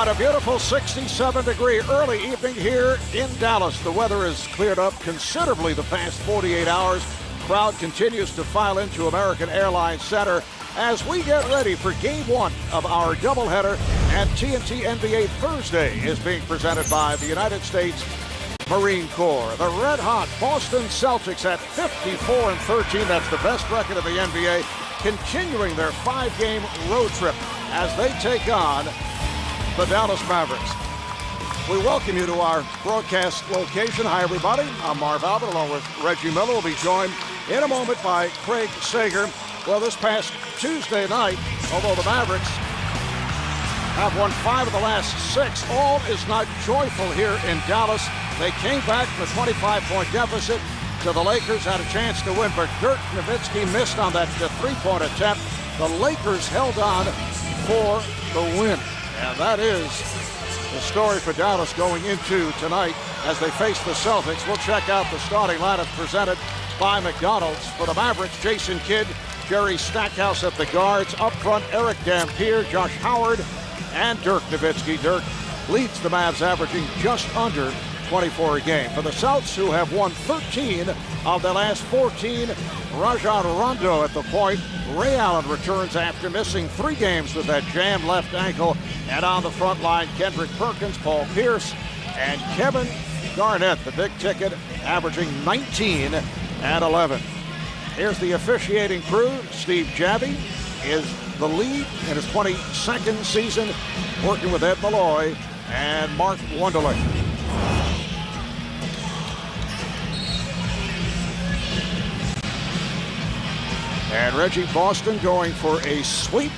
And a beautiful 67-degree early evening here in Dallas. The weather has cleared up considerably the past 48 hours. Crowd continues to file into American Airlines Center as we get ready for Game 1 of our doubleheader. And TNT NBA Thursday is being presented by the United States Marine Corps. The red-hot Boston Celtics at 54-13. That's the best record of the NBA, continuing their 5-game road trip as they take on the Dallas Mavericks. We welcome you to our broadcast location. Hi, everybody. I'm Marv Albert, along with Reggie Miller. We'll be joined in a moment by Craig Sager. Well, this past Tuesday night, although the Mavericks have won 5 of the last 6, all is not joyful here in Dallas. They came back from a 25-point deficit to the Lakers, had a chance to win, but Dirk Nowitzki missed on that three-point attempt. The Lakers held on for the win. And that is the story for Dallas going into tonight as they face the Celtics. We'll check out the starting lineup presented by McDonald's. For the Mavericks, Jason Kidd, Jerry Stackhouse at the guards. Up front, Eric Dampier, Josh Howard, and Dirk Nowitzki. Dirk leads the Mavs, averaging just under 24 a game. For the Celtics, who have won 13 of their last 14, Rajon Rondo at the point. Ray Allen returns after missing 3 games with that jammed left ankle. And on the front line, Kendrick Perkins, Paul Pierce, and Kevin Garnett, the big ticket, averaging 19 and 11. Here's the officiating crew. Steve Javie is the lead in his 22nd season, working with Ed Malloy and Mark Wunderlich. And Reggie, Boston going for a sweep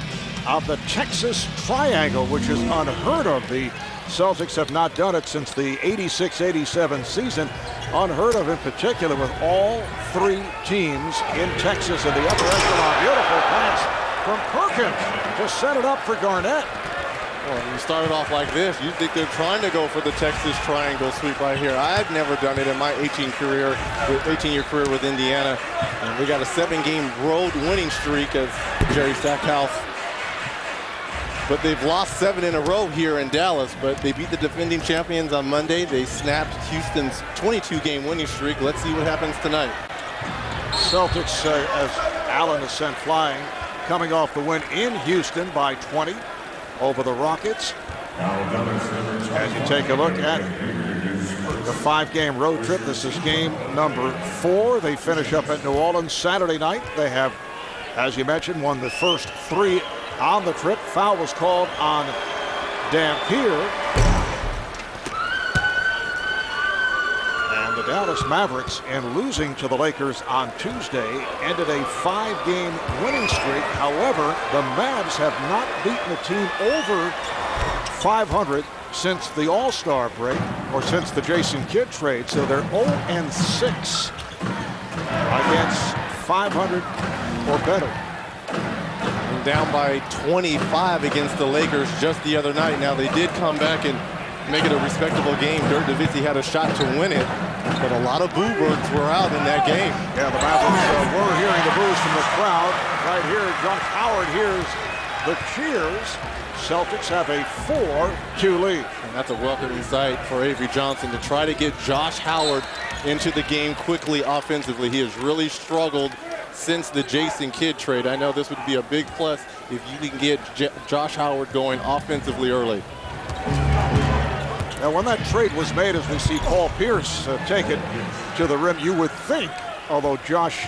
of the Texas Triangle, which is unheard of. The Celtics have not done it since the 86-87 season. Unheard of in particular with all 3 teams in Texas in the upper echelon. Beautiful pass from Perkins to set it up for Garnett. Well, when you started off like this, you think they're trying to go for the Texas Triangle sweep right here. I've never done it in my 18-year career with Indiana. And we got a 7-game road winning streak of Jerry Stackhouse. But they've lost 7 in a row here in Dallas, but they beat the defending champions on Monday. They snapped Houston's 22-game winning streak. Let's see what happens tonight. Celtics, as Allen is sent flying, coming off the win in Houston by 20 over the Rockets. As you take a look at the 5-game road trip, this is game number 4. They finish up at New Orleans Saturday night. They have, as you mentioned, won the first 3 on the trip. Foul was called on Dampier. And the Dallas Mavericks, in losing to the Lakers on Tuesday, ended a 5-game winning streak. However, the Mavs have not beaten a team over 500 since the All-Star break, or since the Jason Kidd trade. So they're 0-6 against 500 or better. Down by 25 against the Lakers just the other night. Now they did come back and make it a respectable game. Dirk Nowitzki had a shot to win it, but a lot of boo birds were out in that game. Yeah, the Mavericks were hearing the boos from the crowd. Right here, Josh Howard hears the cheers. Celtics have a 4-2 lead. And that's a welcoming sight for Avery Johnson to try to get Josh Howard into the game quickly offensively. He has really struggled since the Jason Kidd trade. I know this would be a big plus if you can get Josh Howard going offensively early. Now, when that trade was made, as we see Paul Pierce take it to the rim, you would think, although Josh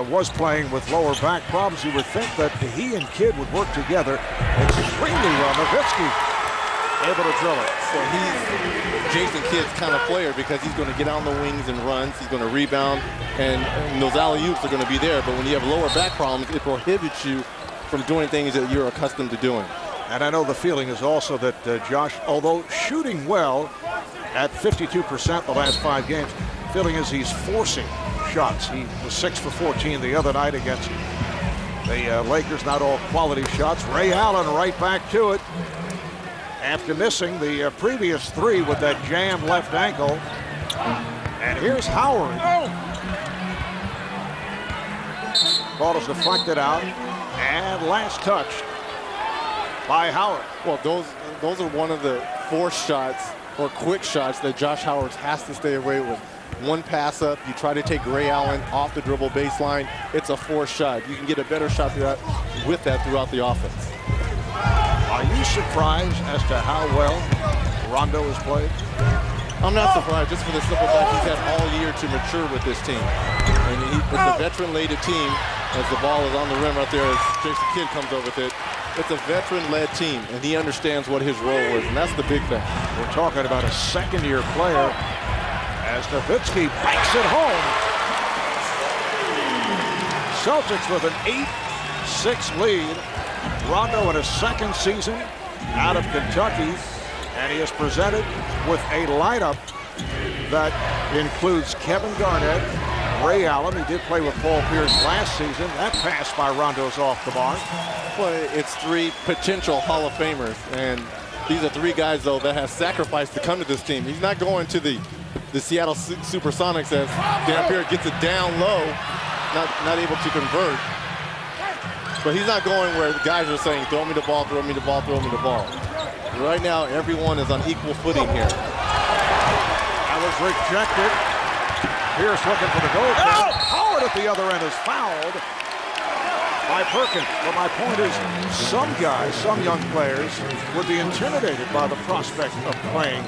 was playing with lower back problems, you would think that he and Kidd would work together extremely well. Nowitzki able to drill it. So he's Jason Kidd's kind of player because he's going to get on the wings and runs. He's going to rebound, and those alley-oops are going to be there. But when you have lower back problems, it prohibits you from doing things that you're accustomed to doing. And I know the feeling is also that Josh, although shooting well at 52% the last 5 games, feeling is he's forcing shots. He was 6 for 14 the other night against the Lakers. Not all quality shots. Ray Allen right back to it after missing the previous 3 with that jammed left ankle. And here's Howard. Ball is deflected out, and last touch by Howard. Well, those are one of the forced shots or quick shots that Josh Howard has to stay away with. One pass up, you try to take Ray Allen off the dribble baseline, it's a forced shot. You can get a better shot with that throughout the offense. Are you surprised as to how well Rondo has played? I'm not surprised, just for the simple fact he's had all year to mature with this team. And it's a veteran-led team as the ball is on the rim right there as Jason Kidd comes over with it. It's a veteran-led team, and he understands what his role is, and that's the big thing. We're talking about a second-year player as Nowitzki banks it home. Celtics with an 8-6 lead. Rondo in his second season out of Kentucky, and he is presented with a lineup that includes Kevin Garnett, Ray Allen. He did play with Paul Pierce last season. That pass by Rondo's off the mark. Well, it's three potential Hall of Famers, and these are three guys, though, that have sacrificed to come to this team. He's not going to the Seattle Supersonics as Dan Pierre gets it down low, not able to convert. But he's not going where the guys are saying, throw me the ball, throw me the ball, throw me the ball. Right now, everyone is on equal footing here. That was rejected. Pierce looking for the goal. Howard at the other end is fouled by Perkins. But my point is, some guys, some young players, would be intimidated by the prospect of playing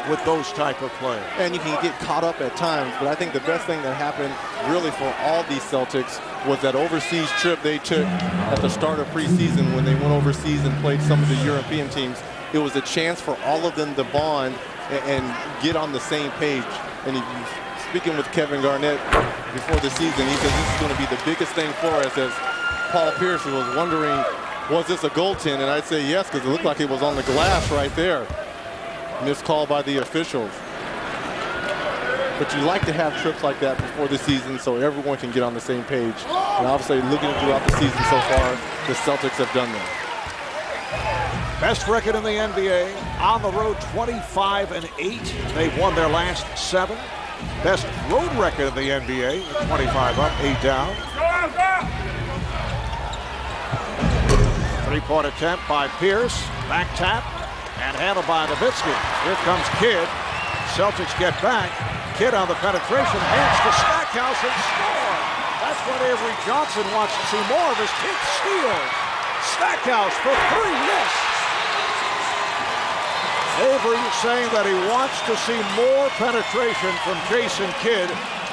with those type of players. And you can get caught up at times, but I think the best thing that happened really for all these Celtics was that overseas trip they took at the start of preseason when they went overseas and played some of the European teams. It was a chance for all of them to bond and get on the same page. And speaking with Kevin Garnett before the season, he said this is going to be the biggest thing for us, as Paul Pierce was wondering, was this a goaltend? And I'd say yes, because it looked like it was on the glass right there. Missed call by the officials. But you like to have trips like that before the season so everyone can get on the same page. And obviously, looking throughout the season so far, the Celtics have done that. Best record in the NBA, on the road 25-8. They've won their last 7. Best road record in the NBA, 25 up, 8 down. Three-point attempt by Pierce, back tap, and handled by Nowitzki. Here comes Kidd. Celtics get back. Kidd on the penetration, hands to Stackhouse and score. That's what Avery Johnson wants to see more of, his 10th steal. Stackhouse for 3, yes. Avery saying that he wants to see more penetration from Jason Kidd.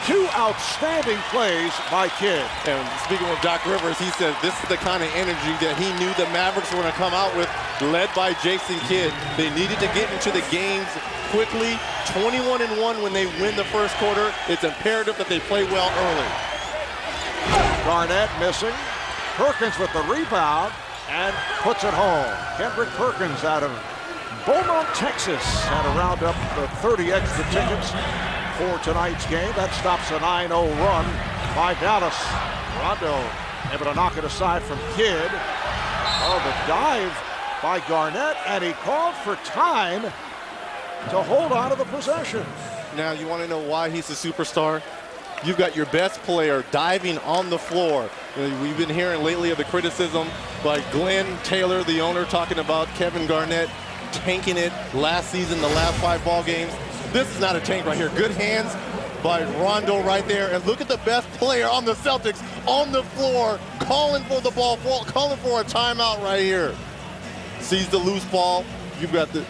2 outstanding plays by Kidd. And speaking with Doc Rivers, he said this is the kind of energy that he knew the Mavericks were going to come out with, led by Jason Kidd. They needed to get into the games quickly. 21-1 when they win the first quarter. It's imperative that they play well early. Garnett missing. Perkins with the rebound and puts it home. Kendrick Perkins out of Beaumont, Texas, had to round up the 30 extra tickets for tonight's game. That stops a 9-0 run by Dallas. Rondo able to knock it aside from Kidd. Oh, the dive by Garnett, and he called for time to hold on to the possession. Now, you want to know why he's a superstar? You've got your best player diving on the floor. We've been hearing lately of the criticism by Glenn Taylor, the owner, talking about Kevin Garnett tanking it last season, the last 5 ball games. This is not a tank right here. Good hands by Rondo right there. And look at the best player on the Celtics on the floor, calling for the ball, calling for a timeout right here. Sees the loose ball. You've got the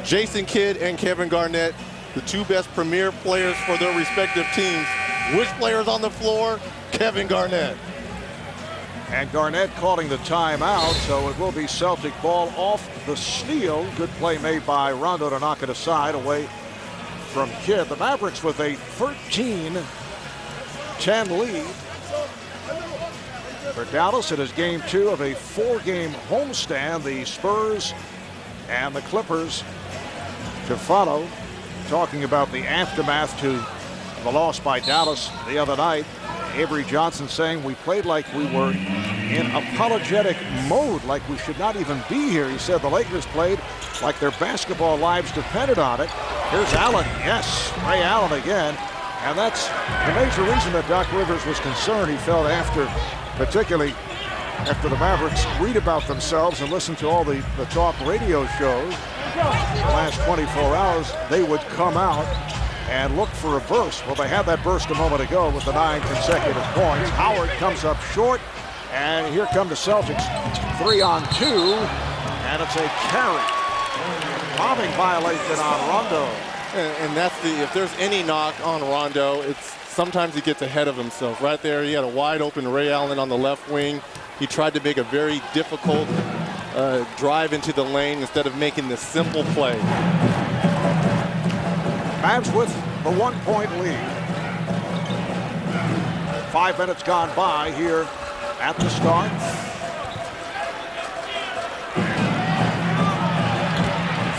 Jason Kidd and Kevin Garnett, the 2 best premier players for their respective teams. Which player's on the floor? Kevin Garnett. And Garnett calling the timeout, so it will be Celtic ball off the steal. Good play made by Rondo to knock it aside away from Kidd. The Mavericks with a 13-10 lead. For Dallas, it is game 2 of a 4-game homestand. The Spurs and the Clippers to follow. Talking about the aftermath to the loss by Dallas the other night. Avery Johnson saying we played like we were in apologetic mode, like we should not even be here. He said the Lakers played like their basketball lives depended on it. Here's Allen. Yes, Ray Allen again. And that's the major reason that Doc Rivers was concerned. He felt after particularly after the Mavericks read about themselves and listen to all the talk radio shows the last 24 hours, they would come out and look for a burst. Well, they had that burst a moment ago with the 9 consecutive points. Howard comes up short, and here come the Celtics. 3-on-2, and it's a carry. Bombing violation on Rondo. And that's if there's any knock on Rondo, it's sometimes he gets ahead of himself. Right there, he had a wide open Ray Allen on the left wing. He tried to make a very difficult drive into the lane instead of making the simple play. Mavs with the 1-point lead. 5 minutes gone by here at the start.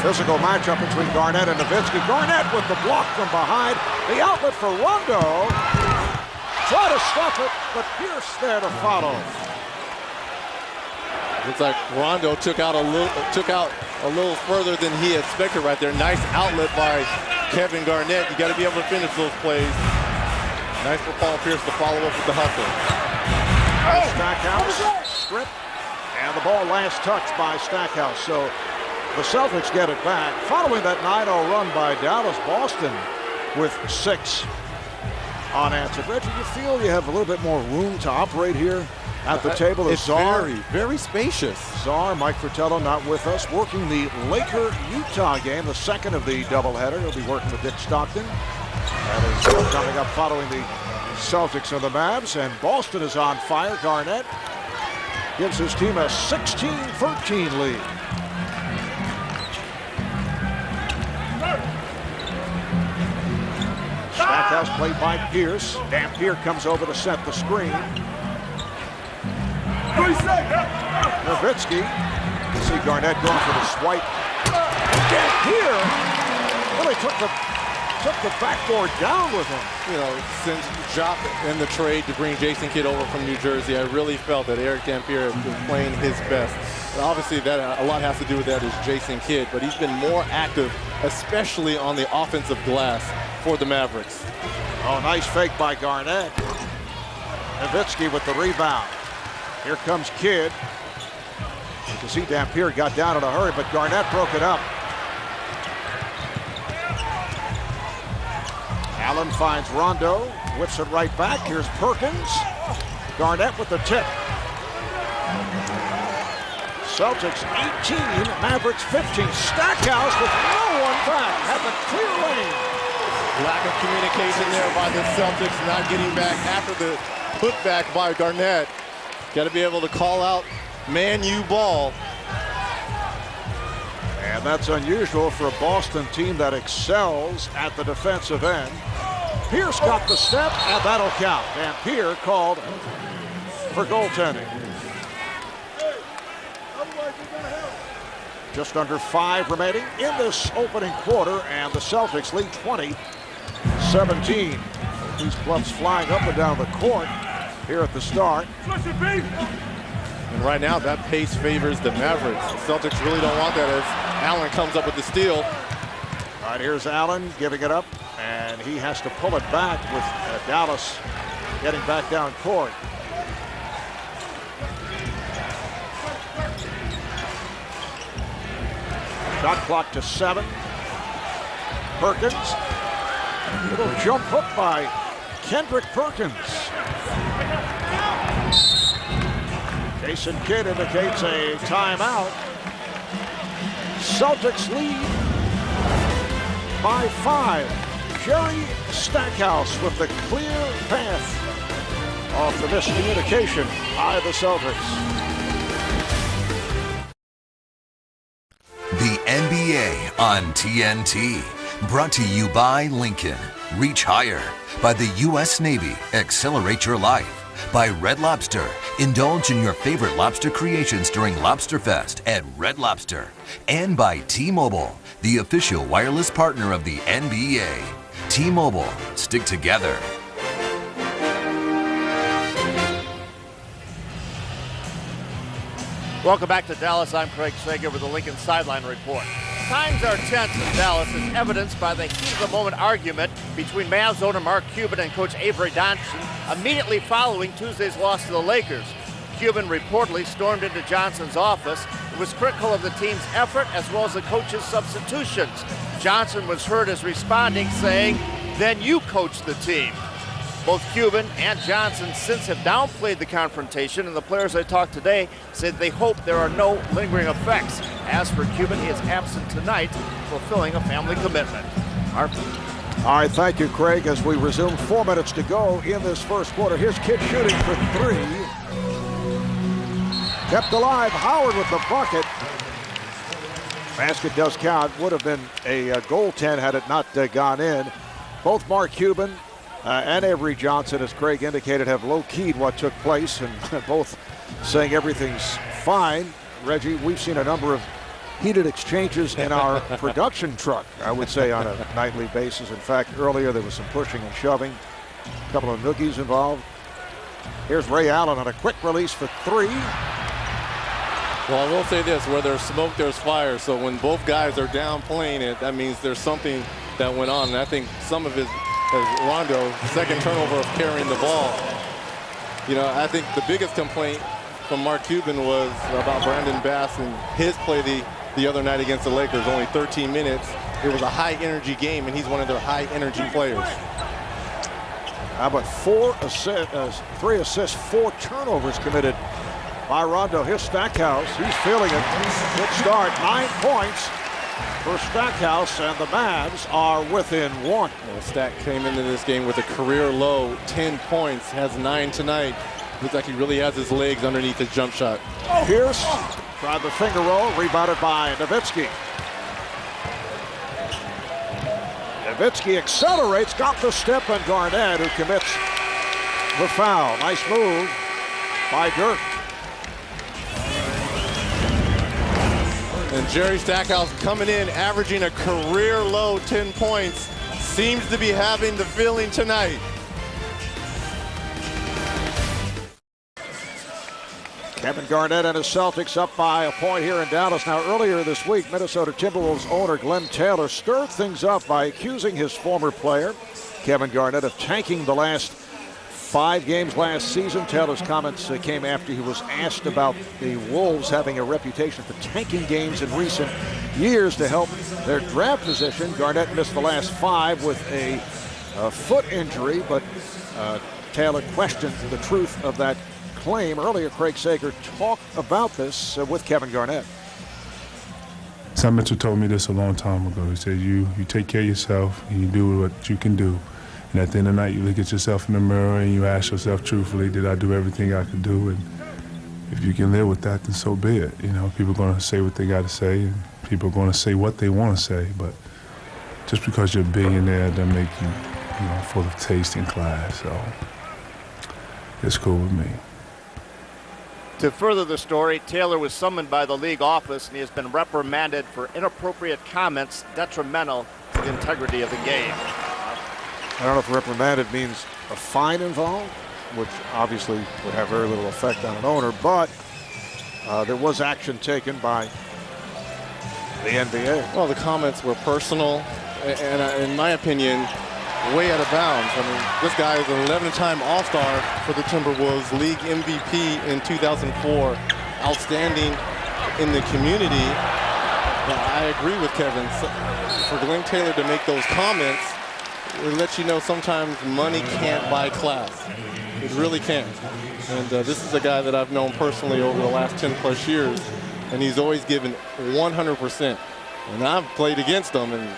Physical matchup between Garnett and Nowitzki. Garnett with the block from behind. The outlet for Rondo. Try to stop it, but Pierce there to follow. Looks like Rondo took out a little further than he expected right there. Nice outlet by Kevin Garnett. You got to be able to finish those plays. Nice for Paul Pierce to follow up with the hustle. Stackhouse, strip, and the ball last touched by Stackhouse. So the Celtics get it back. Following that 9-0 run by Dallas, Boston with 6 unanswered. Reggie, you feel you have a little bit more room to operate here at the table? It's very, very spacious. Czar, Mike Fratello not with us, working the Laker-Utah game, the second of the doubleheader. He'll be working with Dick Stockton. That is coming up following the Celtics and the Mavs, and Boston is on fire. Garnett gives his team a 16-13 lead. Stackhouse played by Pierce. Dampier comes over to set the screen. Nowitzki. You see Garnett going for the swipe. Dampier really took the backboard down with him. You know, since Jop in the trade to bring Jason Kidd over from New Jersey, I really felt that Eric Dampier has been playing his best. And obviously, that a lot has to do with that is Jason Kidd, but he's been more active, especially on the offensive glass for the Mavericks. Oh, nice fake by Garnett. Nowitzki with the rebound. Here comes Kidd. You can see Dampier got down in a hurry, but Garnett broke it up. Allen finds Rondo, whips it right back. Here's Perkins. Garnett with the tip. Celtics 18, Mavericks 15. Stackhouse with no one back. Had the clear lane. Lack of communication there by the Celtics, not getting back after the putback by Garnett. Got to be able to call out man-u ball. And that's unusual for a Boston team that excels at the defensive end. Pierce got the step, and that'll count. And Pierce called for goaltending. Just under 5 remaining in this opening quarter, and the Celtics lead 20-17. These clubs flying up and down the court here at the start. And right now, that pace favors the Mavericks. The Celtics really don't want that as Allen comes up with the steal. All right, here's Allen giving it up, and he has to pull it back with Dallas getting back down court. Shot clock to 7. Perkins. Little jump hook by Kendrick Perkins. Jason Kidd indicates a timeout. Celtics lead by 5. Jerry Stackhouse with the clear path off the miscommunication by the Celtics. The NBA on TNT. Brought to you by Lincoln. Reach higher. By the U.S. Navy. Accelerate your life. By Red Lobster. Indulge in your favorite lobster creations during Lobster Fest at Red Lobster. And by T-Mobile, the official wireless partner of the NBA. T-Mobile. Stick together. Welcome back to Dallas. I'm Craig Sager with the Lincoln Sideline Report. Times are tense in Dallas, as evidenced by the heat-of-the-moment argument between Mavs owner Mark Cuban and Coach Avery Johnson immediately following Tuesday's loss to the Lakers. Cuban reportedly stormed into Johnson's office and was critical of the team's effort as well as the coach's substitutions. Johnson was heard as responding, saying, "Then you coach the team." Both Cuban and Johnson since have downplayed the confrontation, and the players I talked today said they hope there are no lingering effects. As for Cuban, he is absent tonight, fulfilling a family commitment. All right, thank you, Craig. As we resume, 4 minutes to go in this first quarter. Here's Kidd shooting for three. Kept alive, Howard with the bucket. Basket does count. Would have been a goaltend had it not gone in. Both Mark Cuban and Avery Johnson, as Craig indicated, have low-keyed what took place, and both saying everything's fine. Reggie, we've seen a number of heated exchanges in our production truck, I would say, on a nightly basis. In fact, earlier there was some pushing and shoving, a couple of noogies involved. Here's Ray Allen on a quick release for three. Well, I will say this, where there's smoke, there's fire. So when both guys are down playing it, that means there's something that went on. And I think some of it is Rondo, second turnover of carrying the ball. You know, I think the biggest complaint from Mark Cuban was about Brandon Bass and his play the other night against the Lakers, only 13 minutes. It was a high-energy game, and he's one of their high-energy players. How about 3 assists, 4 turnovers committed by Rondo. Here's Stackhouse. He's feeling it. Good start. 9 points for Stackhouse, and the Mavs are within 1. Well, Stack came into this game with a career low, 10 points, has 9 tonight. Looks like he really has his legs underneath his jump shot. Pierce tried the finger roll, rebounded by Nowitzki. Nowitzki accelerates, got the step, and Garnett, who commits the foul. Nice move by Dirk. And Jerry Stackhouse coming in, averaging a career low 10 points. Seems to be having the feeling tonight. Kevin Garnett and his Celtics up by a point here in Dallas. Now, earlier this week, Minnesota Timberwolves owner Glenn Taylor stirred things up by accusing his former player, Kevin Garnett, of tanking the last 5 games last season. Taylor's comments came after he was asked about the Wolves having a reputation for tanking games in recent years to help their draft position. Garnett missed the last 5 with a foot injury, but Taylor questioned the truth of that claim. Earlier, Craig Sager talked about this with Kevin Garnett. Sam Mitchell told me this a long time ago. He said, you take care of yourself and you do what you can do. And at the end of the night, you look at yourself in the mirror and you ask yourself truthfully, did I do everything I could do? And if you can live with that, then so be it. You know, people are going to say what they got to say, and people are going to say what they want to say. But just because you're a billionaire doesn't make you, full of taste and class. So it's cool with me. To further the story, Taylor was summoned by the league office, and he has been reprimanded for inappropriate comments detrimental to the integrity of the game. I don't know if reprimanded means a fine involved, which obviously would have very little effect on an owner, but there was action taken by the NBA. Well, the comments were personal, and in my opinion, way out of bounds. I mean, this guy is an 11-time All-Star for the Timberwolves, league MVP in 2004, outstanding in the community. But I agree with Kevin. For Glenn Taylor to make those comments, it lets you know sometimes money can't buy class. It really can't. And this is a guy that I've known personally over the last 10+ years, and he's always given 100%. And I've played against him, and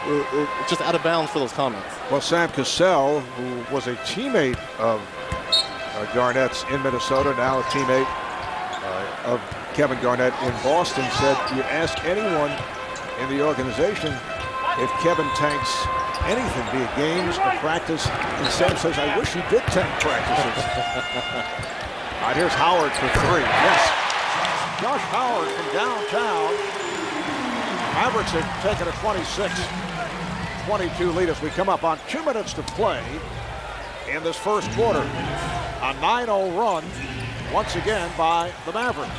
it's just out of bounds for those comments. Well, Sam Cassell, who was a teammate of Garnett's in Minnesota, now a teammate of Kevin Garnett in Boston, said you ask anyone in the organization if Kevin tanks anything, be it games or practice, and Sam says, I wish he did tank practices. All right, here's Howard for 3. Yes. Josh Howard from downtown. Mavericks have taken a 26-22 lead as we come up on 2 minutes to play in this first quarter. A 9-0 run once again by the Mavericks.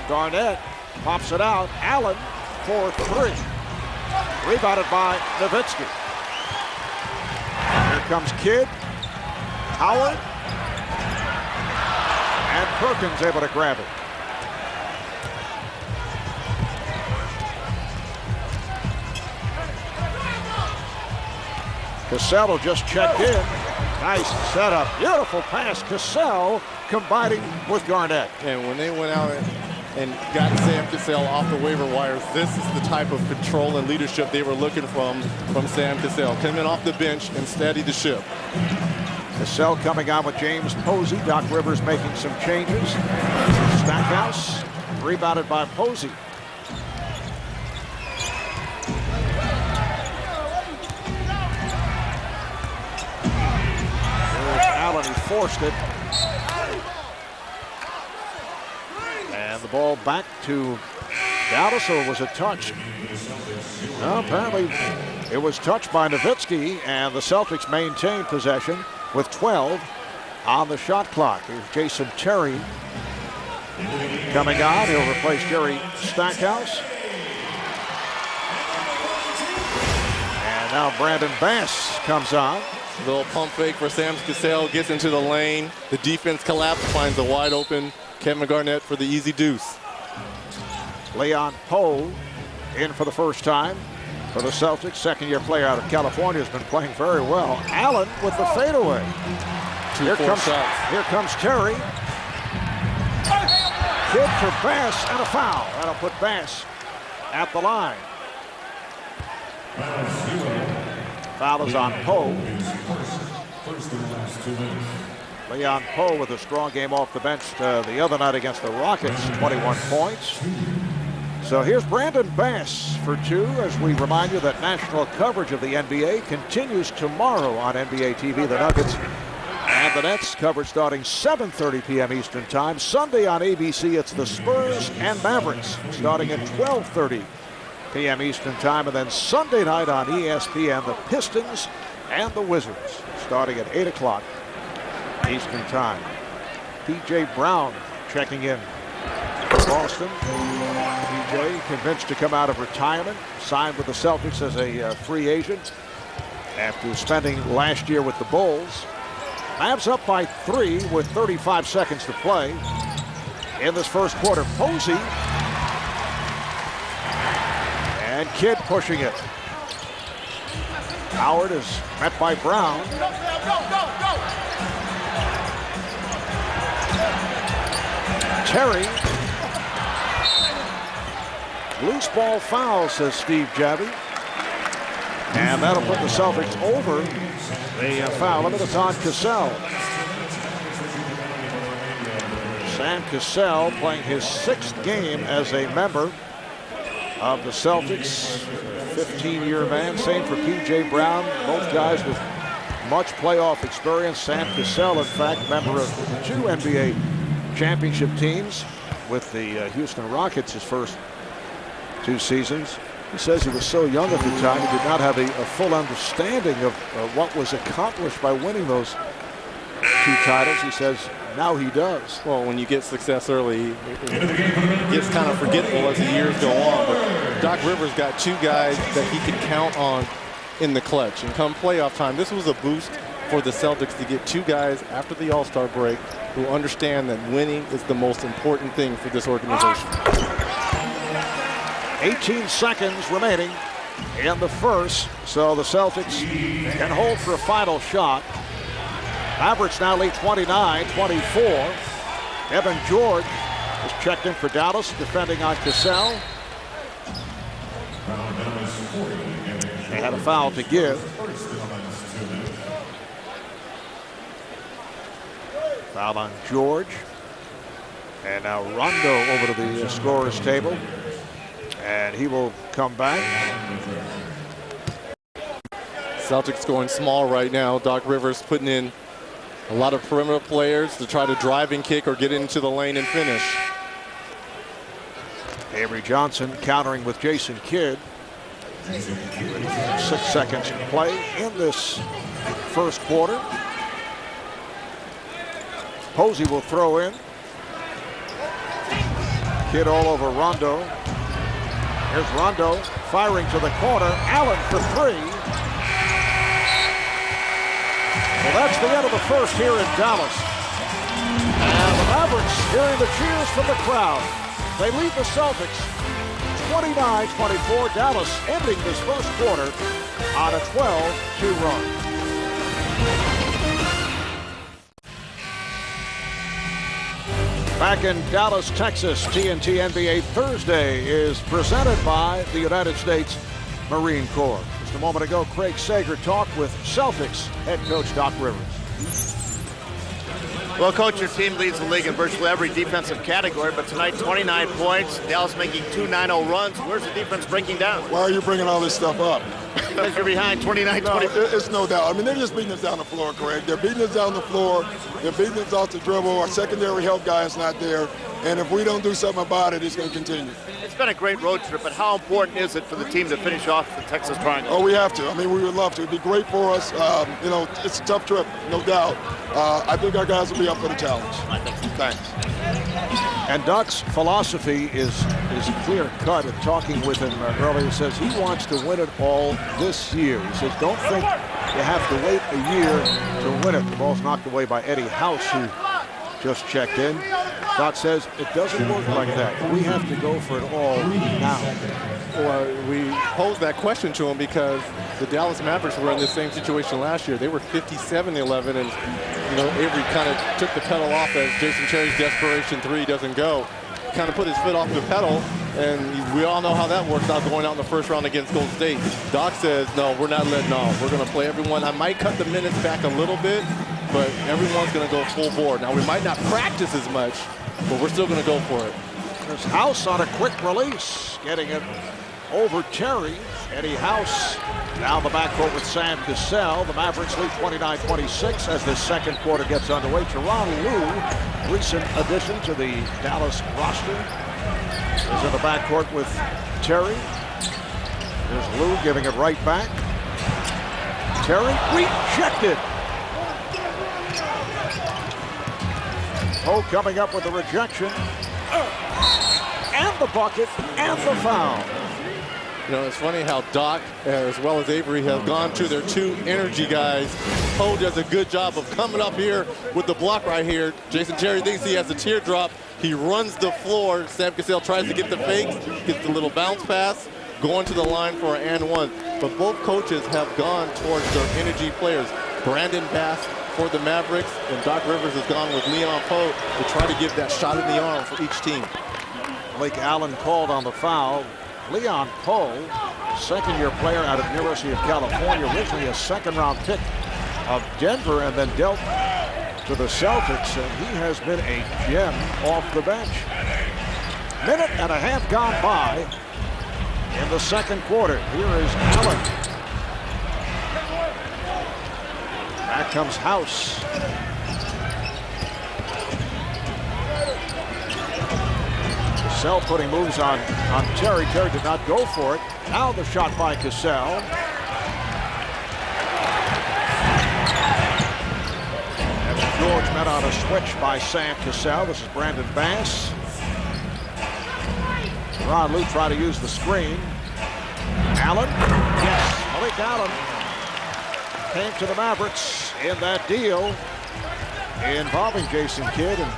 Garnett pops it out. Allen for 3. Rebounded by Nowitzki. Here comes Kidd. Howard. Perkins able to grab it. Cassell just checked in. Nice setup. Beautiful pass. Cassell combining with Garnett. And when they went out and got Sam Cassell off the waiver wires, this is the type of control and leadership they were looking from Sam Cassell. Coming off the bench and steady the ship. Cassell coming on with James Posey. Doc Rivers making some changes. Stackhouse rebounded by Posey. Allen, he forced it. And the ball back to Dallas, or was it touched? No, apparently it was touched by Nowitzki, and the Celtics maintain possession with 12 on the shot clock. Here's Jason Terry coming on. He'll replace Jerry Stackhouse. And now Brandon Bass comes on. Little pump fake for Sam Cassell, gets into the lane. The defense collapse, finds a wide open Kevin Garnett for the easy deuce. Leon Poe in for the first time for the Celtics. Second-year player out of California, has been playing very well. Allen with the fadeaway. Here comes Terry. Kick for Bass and a foul. That'll put Bass at the line. Foul is on Poe. Leon Poe with a strong game off the bench the other night against the Rockets, 21 points. So here's Brandon Bass for two, as we remind you that national coverage of the NBA continues tomorrow on NBA TV. The Nuggets and the Nets coverage starting 7:30 p.m. Eastern Time. Sunday on ABC, it's the Spurs and Mavericks starting at 12:30 p.m. Eastern Time. And then Sunday night on ESPN, the Pistons and the Wizards starting at 8 o'clock Eastern Time. P.J. Brown checking in for Boston. P.J. convinced to come out of retirement, signed with the Celtics as a free agent after spending last year with the Bulls. Mavs up by 3 with 35 seconds to play in this first quarter. Posey and Kidd pushing it. Howard is met by Brown. Terry. Loose ball foul, says Steve Javie. And that'll put the Celtics over the foul limit. It's on Cassell. Sam Cassell playing his 6th game as a member of the Celtics. 15-year man. Same for P.J. Brown. Both guys with much playoff experience. Sam Cassell, in fact, member of 2 NBA championship teams with the Houston Rockets his first 2 seasons. He says he was so young at the time he did not have a full understanding of what was accomplished by winning those 2 titles. He says now he does. Well, when you get success early, it gets kind of forgetful as the years go on. But Doc Rivers got 2 guys that he could count on in the clutch. And come playoff time, this was a boost for the Celtics to get 2 guys after the All-Star break who understand that winning is the most important thing for this organization. 18 seconds remaining in the first, so the Celtics can hold for a final shot. Mavericks now lead 29-24. Evan George is checked in for Dallas, defending on Cassell. They had a foul to give. Foul on George. And now Rondo over to the scorer's table. And he will come back. Celtics going small right now. Doc Rivers putting in a lot of perimeter players to try to drive and kick or get into the lane and finish. Avery Johnson countering with Jason Kidd. 6 seconds to play in this first quarter. Posey will throw in. Kidd all over Rondo. Here's Rondo firing to the corner. Allen for 3. Well, that's the end of the first here in Dallas. And the Mavericks here hearing the cheers from the crowd. They lead the Celtics 29-24. Dallas ending this first quarter on a 12-2 run. Back in Dallas, Texas, TNT NBA Thursday is presented by the United States Marine Corps. Just a moment ago, Craig Sager talked with Celtics head coach Doc Rivers. Well, Coach, your team leads the league in virtually every defensive category, but tonight 29 points, Dallas making 2 9-0 runs. Where's the defense breaking down? Why are you bringing all this stuff up? Because you're behind 29-20. No, it's no doubt. I mean, they're just beating us down the floor, Craig. They're beating us down the floor. They're beating us off the dribble. Our secondary help guy is not there. And if we don't do something about it, it's going to continue. It's been a great road trip, but how important is it for the team to finish off the Texas Triangle? Oh, we have to. I mean, we would love to. It'd be great for us. You know, it's a tough trip, no doubt. I think our guys will be up for the challenge. I think so. Thanks. And Doc's philosophy is clear cut. In talking with him earlier, he says he wants to win it all this year. He says, don't think you have to wait a year to win it. The ball's knocked away by Eddie House, who just checked in. Doc says it doesn't work like that. We have to go for it all now. Well, we posed that question to him because the Dallas Mavericks were in the same situation last year. They were 57-11, and you know, Avery kind of took the pedal off as Jason Terry's desperation three doesn't go. Kind of put his foot off the pedal, and we all know how that works out going out in the first round against Golden State. Doc says, no, we're not letting off. We're going to play everyone. I might cut the minutes back a little bit, but everyone's going to go full board. Now, we might not practice as much, but we're still going to go for it. There's House on a quick release, getting it over Terry. Eddie House now the backcourt with Sam Cassell. The Mavericks lead 29-26 as this second quarter gets underway. Tyronn Lue, recent addition to the Dallas roster, is in the backcourt with Terry. There's Lue giving it right back. Terry rejected. Poe coming up with the rejection. And the bucket and the foul. You know, it's funny how Doc, as well as Avery, have gone to their two energy guys. Poe does a good job of coming up here with the block right here. Jason Terry thinks he has a teardrop. He runs the floor. Sam Cassell tries to get the fakes, gets the little bounce pass, going to the line for an and one. But both coaches have gone towards their energy players. Brandon Bass for the Mavericks, and Doc Rivers has gone with Leon Poe to try to give that shot in the arm for each team. Blake Allen called on the foul. Leon Poe, second-year player out of the University of California, originally a second-round pick of Denver and then dealt to the Celtics, and he has been a gem off the bench. Minute and a half gone by in the second quarter. Here is Allen. Back comes House. Cassell putting moves on Terry. Terry did not go for it. Now the shot by Cassell. Evan George met on a switch by Sam Cassell. This is Brandon Bass. Ron Lue tried to use the screen. Allen. Yes, Malik Allen came to the Mavericks in that deal involving Jason Kidd and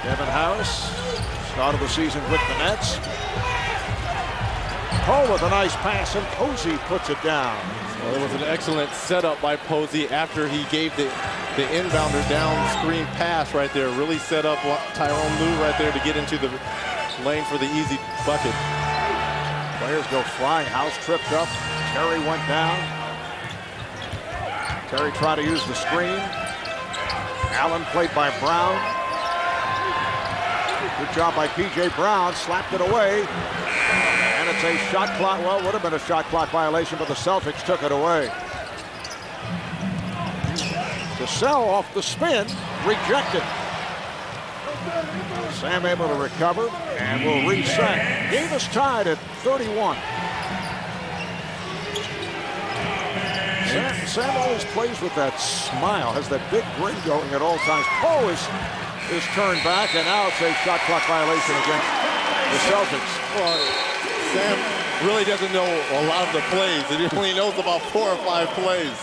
Devin Harris. Start of the season with the Nets. Poe with a nice pass, and Posey puts it down. Well, it was an excellent setup by Posey after he gave the inbounder down screen pass right there. Really set up Tyronn Lue right there to get into the lane for the easy bucket. Players go flying. House tripped up. Terry went down. Terry tried to use the screen. Allen played by Brown. Good job by P.J. Brown. Slapped it away. And it's a shot clock. Well, it would have been a shot clock violation, but the Celtics took it away. Cassell off the spin. Rejected. Sam able to recover and will reset. Game is tied at 31. Sam always plays with that smile, has that big grin going at all times. Poe is turned back, and now it's a shot clock violation against the Celtics. Well, Sam really doesn't know a lot of the plays. He only knows about 4 or 5 plays.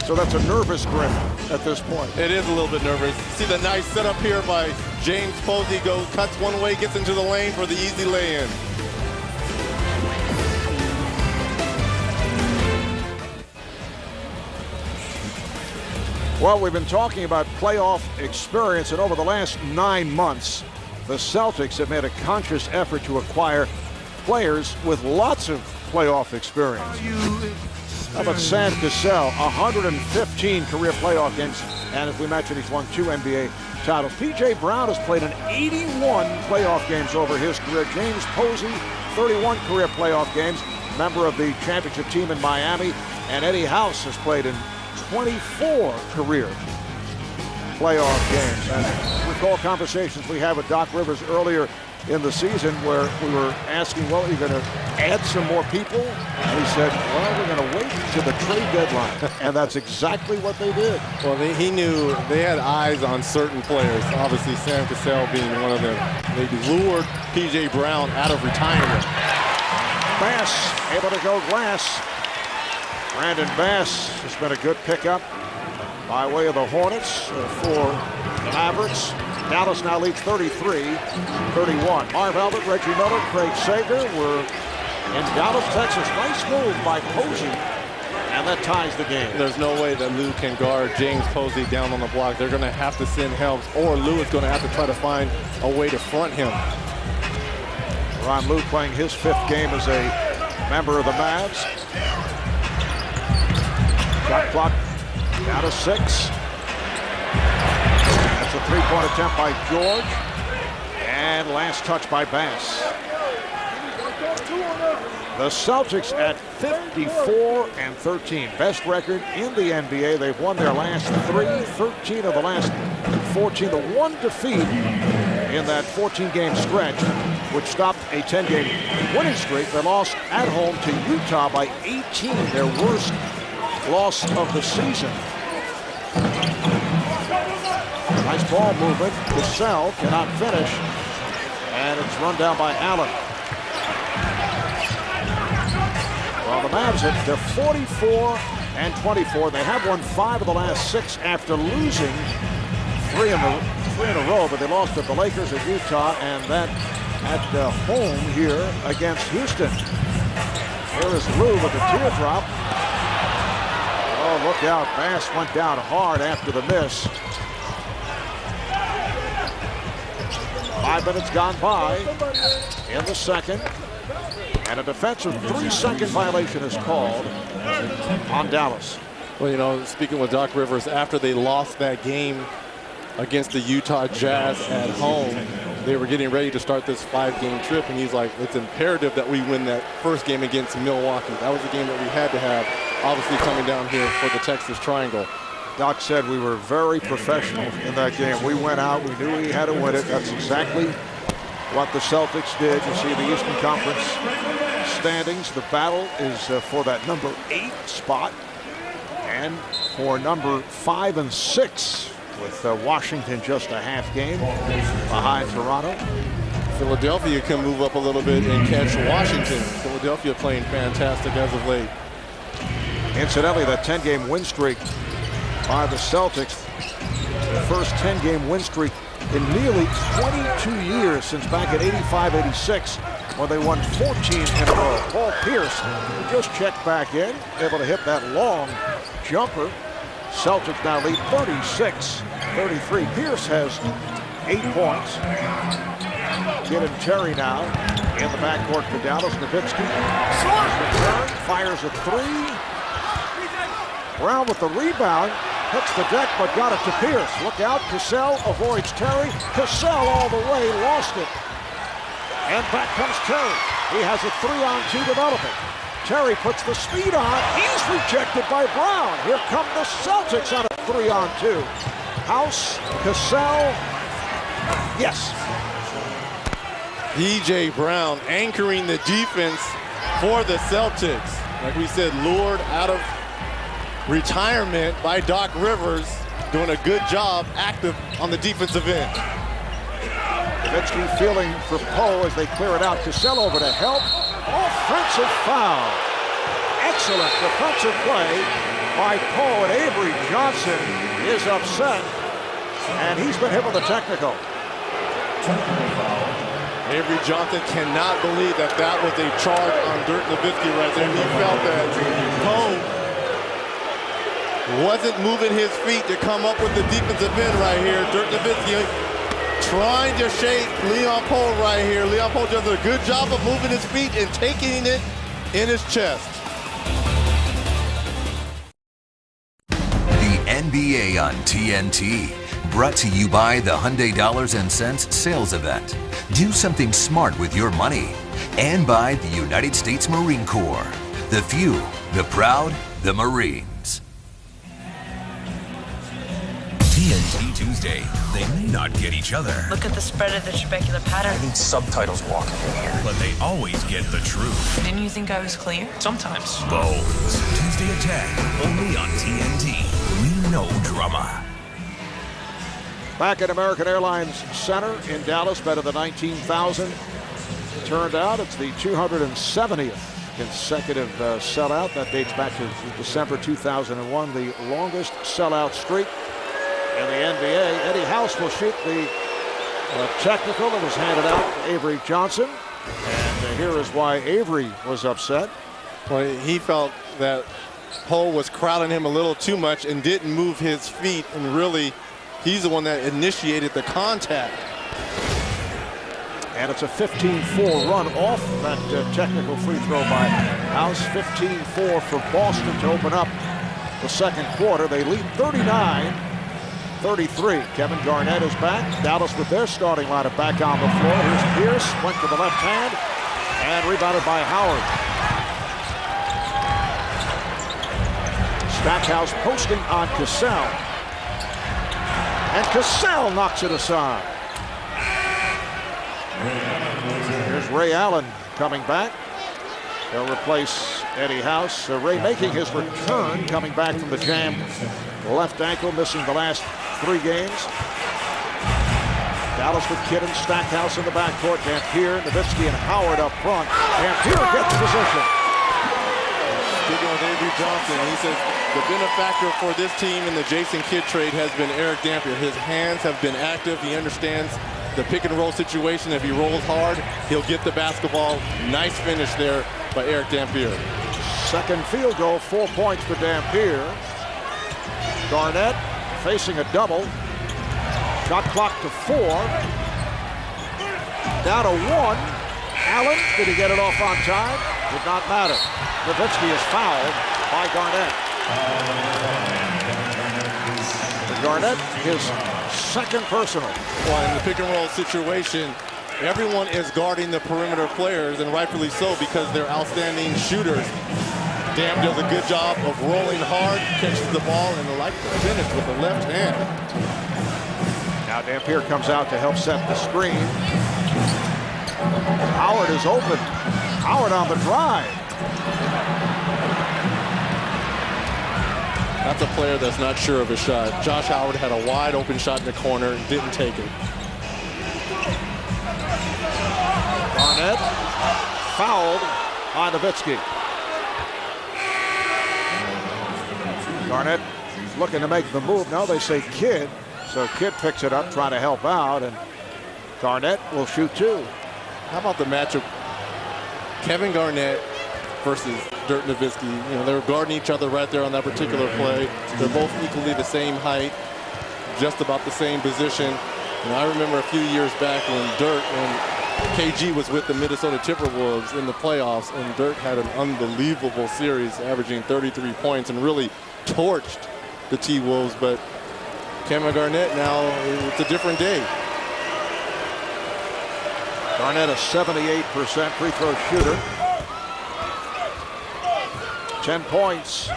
So that's a nervous grin at this point. It is a little bit nervous. See the nice setup here by James Posey. Cuts one way, gets into the lane for the easy lay-in. Well, we've been talking about playoff experience, and over the last 9 months, the Celtics have made a conscious effort to acquire players with lots of playoff experience. How about Sam Cassell, 115 career playoff games, and as we mentioned, he's won 2 NBA titles. P.J. Brown has played in 81 playoff games over his career. James Posey, 31 career playoff games, member of the championship team in Miami, and Eddie House has played in 24 career playoff games. And recall conversations we had with Doc Rivers earlier in the season where we were asking, well, are you going to add some more people? And he said, well, we're going to wait to the trade deadline. And that's exactly what they did. Well, he knew they had eyes on certain players. Obviously, Sam Cassell being one of them. They lured P.J. Brown out of retirement. Bass able to go glass. Brandon Bass has been a good pickup by way of the Hornets for the Mavericks. Dallas now leads 33-31. Marv Albert, Reggie Miller, Craig Sager were in Dallas, Texas. Nice move by Posey, and that ties the game. There's no way that Lou can guard James Posey down on the block. They're going to have to send help, or Lou is going to have to try to find a way to front him. Ron Lou playing his 5th game as a member of the Mavs. Shot clock down to 6. That's a 3-point attempt by George. And last touch by Bass. The Celtics at 54-13. Best record in the NBA. They've won their last 13 of the last 14. The one defeat in that 14-game stretch, which stopped a 10-game winning streak. They lost at home to Utah by 18, their worst loss of the season. Nice ball movement. Cassell cannot finish, and it's run down by Allen. Well, the Mavs, they're 44-24. They have won 5 of the last 6 after losing 3 in a row, but they lost to the Lakers at Utah, and then at home here against Houston. Here is Lou with the teardrop. Oh, look out. Bass went down hard after the miss. 5 minutes gone by in the second. And a defensive 3-second violation is called on Dallas. Well, you know, speaking with Doc Rivers, after they lost that game against the Utah Jazz at home, they were getting ready to start this 5-game trip, and he's like, it's imperative that we win that first game against Milwaukee. That was the game that we had to have, obviously coming down here for the Texas Triangle. Doc said we were very professional in that game. We went out, we knew we had to win it. That's exactly what the Celtics did. You see the Eastern Conference standings. The battle is for that number 8 spot and for number 5 and 6, with Washington just a half game behind Toronto. Philadelphia can move up a little bit and catch Washington. Philadelphia playing fantastic as of late. Incidentally, that 10-game win streak by the Celtics, the first 10-game win streak in nearly 22 years, since back in 85-86, when they won 14 in a row. Paul Pierce just checked back in, able to hit that long jumper. Celtics now lead 36-33. Pierce has 8 points. Getting Terry now in the backcourt for Dallas. Nowitzki return, fires a 3. Brown with the rebound, hits the deck but got it to Pierce. Look out, Cassell avoids Terry. Cassell all the way, lost it. And back comes Terry. He has a 3-on-2 development. Terry puts the speed on. He's rejected by Brown. Here come the Celtics on a 3-on-2. House, Cassell, yes. P.J. Brown anchoring the defense for the Celtics. Like we said, lured out of retirement by Doc Rivers, doing a good job, active on the defensive end. Nowitzki feeling for Poe as they clear it out. Cassell over to help. Offensive foul. Excellent defensive play by Poe, and Avery Johnson is upset, and he's been hit with a technical. Avery Johnson cannot believe that that was a charge on Dirk Nowitzki right there. He felt that Poe wasn't moving his feet to come up with the defensive end right here. Dirk Nowitzki trying to shake Leon Poe right here. Leon Poe does a good job of moving his feet and taking it in his chest. The NBA on TNT. Brought to you by the Hyundai Dollars and Cents sales event. Do something smart with your money. And by the United States Marine Corps. The few, the proud, the Marines. TNT Tuesday. They may not get each other. Look at the spread of the trabecular pattern. I need subtitles walking in here. But they always get the truth. Didn't you think I was clear? Sometimes. Bones. Tuesday Attack. Only on TNT. We know drama. Back at American Airlines Center in Dallas, better than 19,000 turned out. It's the 270th consecutive sellout. That dates back to December 2001, the longest sellout streak in the NBA. Eddie House will shoot the technical that was handed out to Avery Johnson. And here is why Avery was upset. Well, he felt that Poe was crowding him a little too much and didn't move his feet, and really he's the one that initiated the contact. And it's a 15-4 run off that technical free throw by House. 15-4 for Boston to open up the second quarter. They lead 39-33. Kevin Garnett is back. Dallas with their starting lineup back on the floor. Here's Pierce, went to the left hand, and rebounded by Howard. Stackhouse posting on Cassell. And Cassell knocks it aside. Here's Ray Allen coming back. He'll replace Eddie House. Ray making his return, coming back from the jammed left ankle, missing the last 3 games. Dallas with Kidd and Stackhouse in the backcourt. Dampier, Nowitzki, and Howard up front. Dampier gets position. Speaking with Avery Johnson, he says the benefactor for this team in the Jason Kidd trade has been Eric Dampier. His hands have been active. He understands the pick and roll situation. If he rolls hard, he'll get the basketball. Nice finish there by Eric Dampier. Second field goal, 4 points for Dampier. Garnett facing a double. Shot clock to 4. Down to 1. Allen, did he get it off on time? Did not matter. Nowitzki is fouled by Garnett. Garnett, his second personal. Well, in the pick and roll situation, everyone is guarding the perimeter players, and rightfully so, because they're outstanding shooters. Dam does a good job of rolling hard, catches the ball, and likes to finish with the left hand. Now Dampier comes out to help set the screen. Howard is open. Howard on the drive. That's a player that's not sure of his shot. Josh Howard had a wide open shot in the corner and didn't take it. Garnett fouled on Nowitzki. Garnett looking to make the move. Now they say Kidd. So Kidd picks it up, trying to help out, and Garnett will shoot 2. How about the matchup? Kevin Garnett versus Dirk Nowitzki. You know, they were guarding each other right there on that particular play. They're both equally the same height, just about the same position. And I remember a few years back when KG was with the Minnesota Timberwolves in the playoffs, and Dirk had an unbelievable series, averaging 33 points and really torched the T-Wolves. But Kevin Garnett, now it's a different day. Garnett, a 78% free throw shooter. 10 points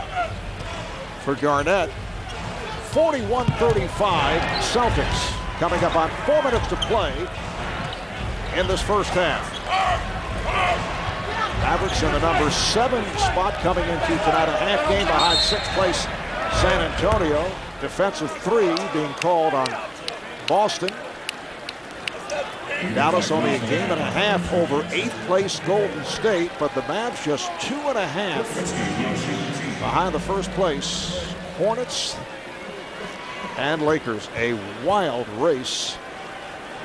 for Garnett. 41-35 Celtics, coming up on 4 minutes to play in this first half. Mavericks in the number 7 spot coming into tonight, a half game behind 6th place San Antonio. Defensive 3 being called on Boston. Dallas only a game and a half over 8th place Golden State, but the Mavs just 2.5 behind the first place Hornets and Lakers. A wild race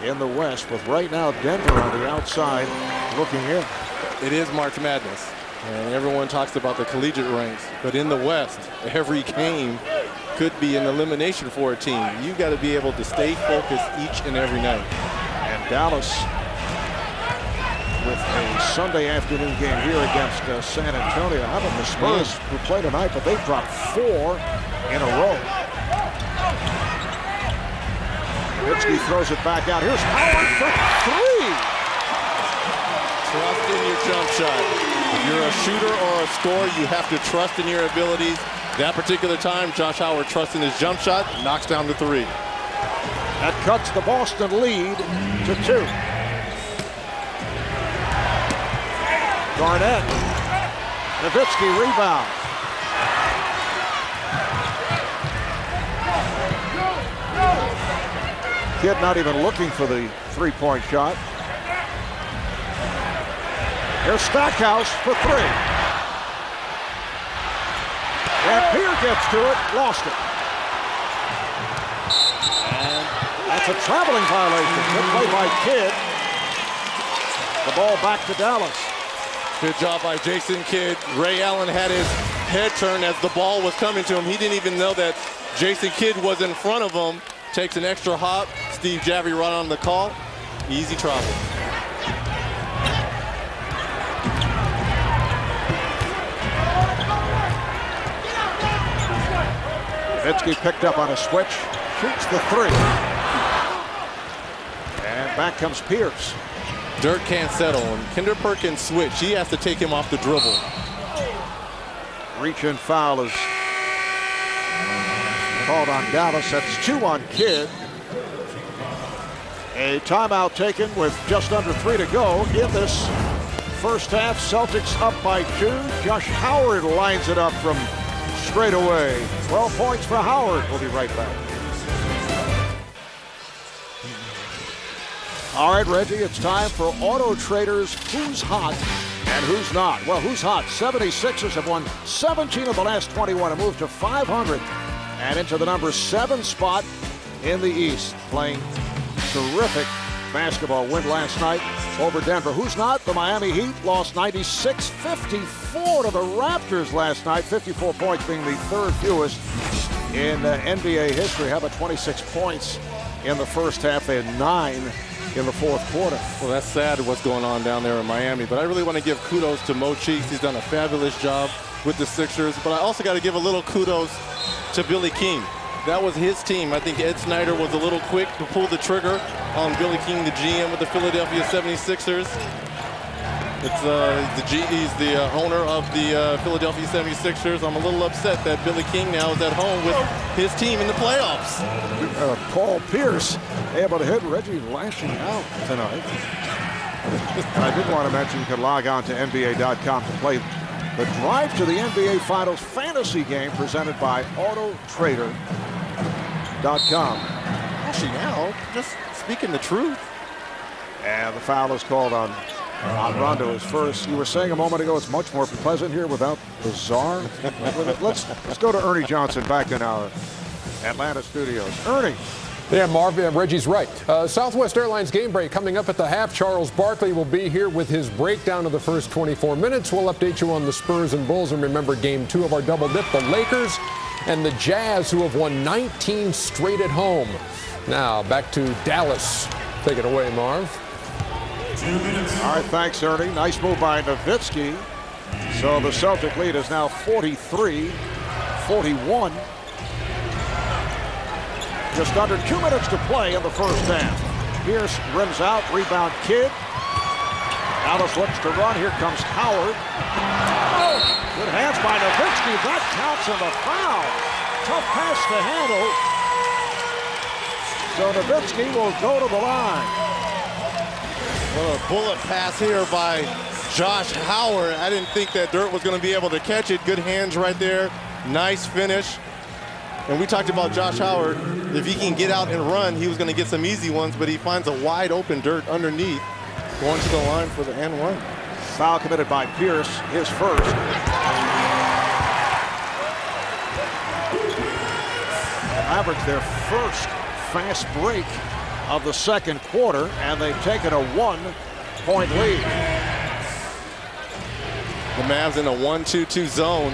in the West, with right now Denver on the outside looking in. It is March Madness, and everyone talks about the collegiate ranks, but in the West, every game could be an elimination for a team. You got to be able to stay focused each and every night. And Dallas with a Sunday afternoon game here against San Antonio. How about the Spurs who play tonight, but they've dropped 4 in a row. Nowitzki throws it back out. Here's Howard for 3. Trust in your jump shot. If you're a shooter or a scorer, you have to trust in your abilities. That particular time, Josh Howard trusts in his jump shot, knocks down the 3. That cuts the Boston lead to 2. Garnett. Nowitzki rebound. Kidd not even looking for the three-point shot. Here's Stackhouse for 3. And Pierre gets to it, lost it. And that's a traveling violation. Good play by Kidd. The ball back to Dallas. Good job by Jason Kidd. Ray Allen had his head turned as the ball was coming to him. He didn't even know that Jason Kidd was in front of him. Takes an extra hop. Steve Javie right on the call. Easy travel. Nowitzki picked up on a switch, shoots the 3. And back comes Pierce. Dirk can't settle. And Kinder Perkins switch. He has to take him off the dribble. Reach-in foul is called on Dallas. That's 2 on Kidd. A timeout taken with just under 3 to go in this first half. Celtics up by 2. Josh Howard lines it up from straight away. 12 points for Howard. We'll be right back. All right, Reggie, it's time for Auto Trader's Who's Hot and Who's Not. Well, who's hot? 76ers have won 17 of the last 21 and moved to 500 and into the number 7 spot in the East. Playing terrific basketball. Win last night over Denver. Who's not? The Miami Heat lost 96-54 to the Raptors last night. 54 points being the 3rd fewest in NBA history. How about 26 points in the first half? They had 9 in the 4th quarter. Well, that's sad what's going on down there in Miami, but I really want to give kudos to Mo Cheeks. He's done a fabulous job with the Sixers, but I also got to give a little kudos to Billy King. That was his team. I think Ed Snyder was a little quick to pull the trigger on Billy King, the GM of the Philadelphia 76ers. He's the owner of the Philadelphia 76ers. I'm a little upset that Billy King now is at home with his team in the playoffs. Paul Pierce able to hit. Reggie lashing out tonight. And I did want to mention you can log on to NBA.com to play the Drive to the NBA Finals fantasy game presented by AutoTrader.com. Actually, now, just speaking the truth. And the foul is called on Rondo, his first. You were saying a moment ago it's much more pleasant here without the czar. Let's go to Ernie Johnson back in our Atlanta studios. Ernie. Yeah, Marv, Reggie's right. Southwest Airlines game break coming up at the half. Charles Barkley will be here with his breakdown of the first 24 minutes. We'll update you on the Spurs and Bulls. And remember, game 2 of our double dip, the Lakers and the Jazz, who have won 19 straight at home. Now, back to Dallas. Take it away, Marv. All right, thanks, Ernie. Nice move by Nowitzki. So the Celtic lead is now 43-41. Just under 2 minutes to play in the first half. Pierce rims out, rebound Kidd. Dallas looks to run. Here comes Howard. Oh, good hands by Nowitzki. That counts in the foul. Tough pass to handle. So Nowitzki will go to the line. Well, a bullet pass here by Josh Howard. I didn't think that Dirk was going to be able to catch it. Good hands right there. Nice finish. And we talked about Josh Howard. If he can get out and run, he was going to get some easy ones, but he finds a wide open Dirk underneath, going to the line for the and one. Foul committed by Pierce, his first. Mavericks their first fast break of the second quarter, and they've taken a 1-point lead. The Mavs in a 1-2-2 zone,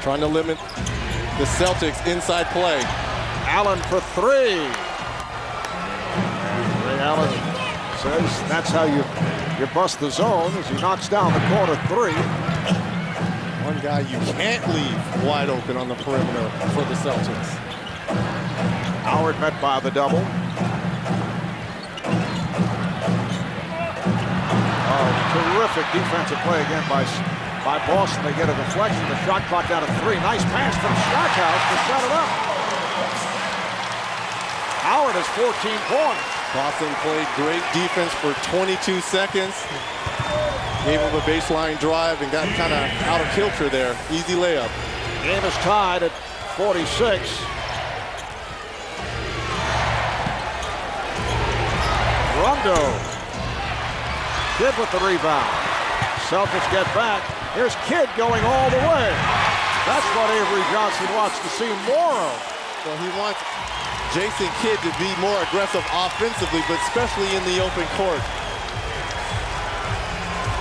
trying to limit the Celtics inside play. Allen for three. Ray Allen says that's how you bust the zone, as he knocks down the corner three. One guy you can't leave wide open on the perimeter for the Celtics. Howard met by the double. Terrific defensive play again by Boston. They get a deflection. The shot clock down to 3. Nice pass from Stackhouse to set it up. Howard has 14 points. Boston played great defense for 22 seconds. Gave him a baseline drive and got kind of out of kilter there. Easy layup. Game is tied at 46. Rondo. Kidd with the rebound. Celtics get back. Here's Kidd going all the way. That's what Avery Johnson wants to see more of. So he wants Jason Kidd to be more aggressive offensively, but especially in the open court.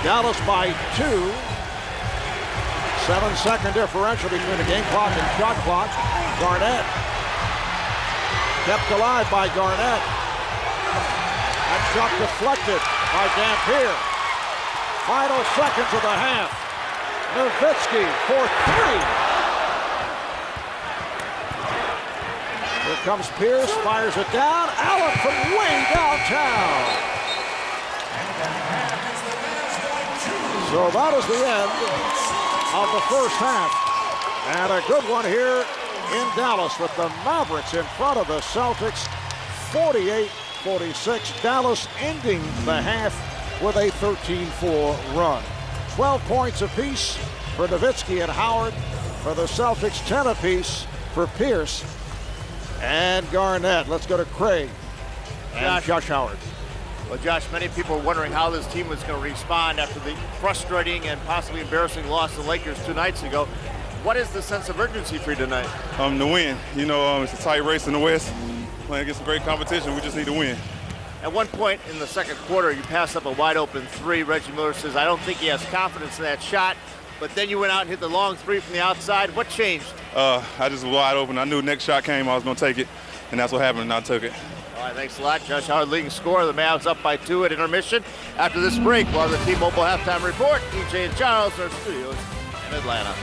Dallas by 2. 7-second differential between the game clock and shot clock. Garnett. Kept alive by Garnett. That shot deflected by Dampier. Final seconds of the half. Nowitzki for 3. Here comes Pierce, fires it down. Allen from way downtown. So that is the end of the first half. And a good one here in Dallas with the Mavericks in front of the Celtics, 48-46. Dallas ending the half with a 13-4 run. 12 points apiece for Nowitzki and Howard. For the Celtics, 10 apiece for Pierce and Garnett. Let's go to Craig and Josh Howard. Well, Josh, many people were wondering how this team was going to respond after the frustrating and possibly embarrassing loss to the Lakers 2 nights ago. What is the sense of urgency for you tonight? To win. It's a tight race in the West. Playing against some great competition. We just need to win. At one point in the second quarter, you passed up a wide open 3. Reggie Miller says, I don't think he has confidence in that shot. But then you went out and hit the long 3 from the outside. What changed? I just was wide open. I knew the next shot came, I was going to take it. And that's what happened, and I took it. All right, thanks a lot. Josh Howard, leading scorer. The Mavs up by 2 at intermission. After this break, we'll have the T-Mobile halftime report. DJ and Charles in our studios in Atlanta.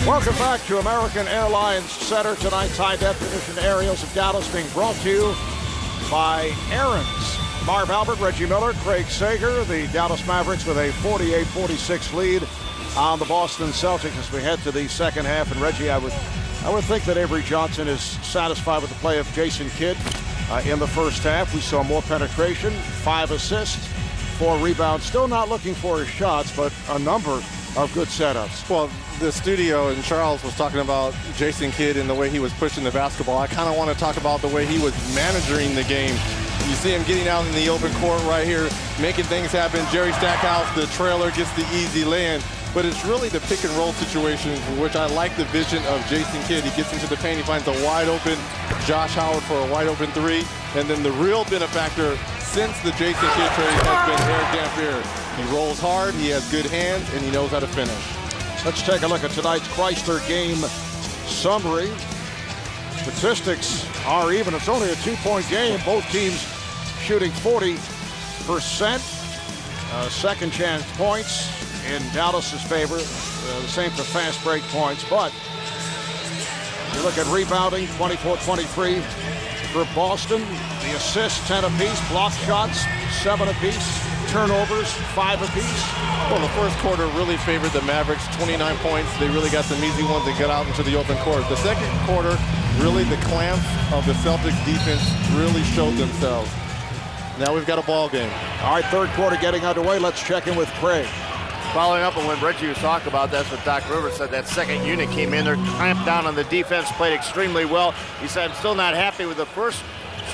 Welcome back to American Airlines Center. Tonight's high-definition aerials of Dallas being brought to you by Aaron's. Marv Albert, Reggie Miller, Craig Sager, the Dallas Mavericks with a 48-46 lead on the Boston Celtics as we head to the second half. And Reggie, I would think that Avery Johnson is satisfied with the play of Jason Kidd in the first half. We saw more penetration, 5 assists, 4 rebounds. Still not looking for his shots, but a number of good setups. Well, the studio and Charles was talking about Jason Kidd and the way he was pushing the basketball. I kind of want to talk about the way he was managing the game. You see him getting out in the open court right here, making things happen. Jerry Stackhouse, the trailer, gets the easy lay-in. But it's really the pick and roll situations, which I like the vision of Jason Kidd. He gets into the paint, he finds a wide open Josh Howard for a wide open 3. And then the real benefactor since the Jason Kidd trade has been Eric Dampier. He rolls hard, he has good hands, and he knows how to finish. Let's take a look at tonight's Chrysler game summary. Statistics are even. It's only a 2-point game. Both teams shooting 40%. Second chance points in Dallas's favor. The same for fast break points. But you look at rebounding, 24-23 for Boston. The assists, 10 apiece. Block shots, 7 apiece. turnovers, 5 apiece. Well, the first quarter really favored the Mavericks, 29 points. They really got some easy ones and got out into the open court. The second quarter, really the clamps of the Celtics defense really showed themselves. Now we've got a ball game. All right, third quarter getting underway. Let's check in with Craig. Following up on when Reggie was talking about, that's what Doc Rivers said. That second unit came in there, clamped down on the defense, played extremely well. He said, I'm still not happy with the first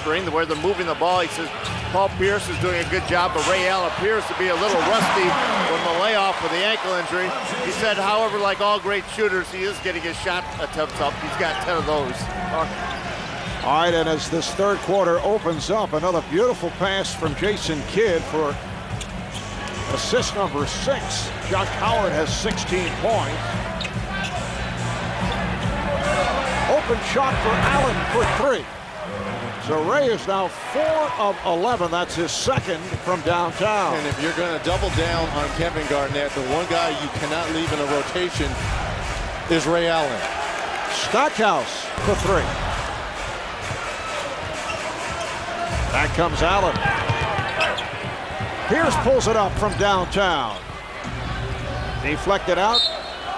string, the way they're moving the ball. He says, Paul Pierce is doing a good job, but Ray Allen appears to be a little rusty from the layoff with the ankle injury. He said, however, like all great shooters, he is getting his shot attempts up. He's got 10 of those. All right, and as this third quarter opens up, another beautiful pass from Jason Kidd for assist number 6. Josh Howard has 16 points. Open shot for Allen for 3. So Ray is now 4 of 11. That's his second from downtown. And if you're going to double down on Kevin Garnett, the one guy you cannot leave in a rotation is Ray Allen. Stackhouse for 3. Back comes Allen. Pierce pulls it up from downtown. Deflected out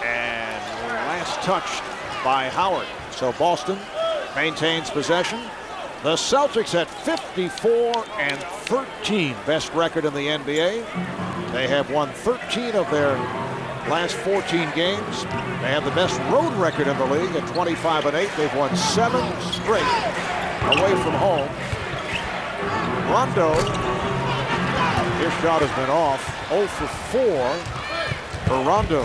and last touched by Howard. So Boston maintains possession. The Celtics at 54-13, best record in the NBA. They have won 13 of their last 14 games. They have the best road record in the league at 25-8. They've won 7 straight away from home. Rondo, his shot has been off. 0 for 4 for Rondo.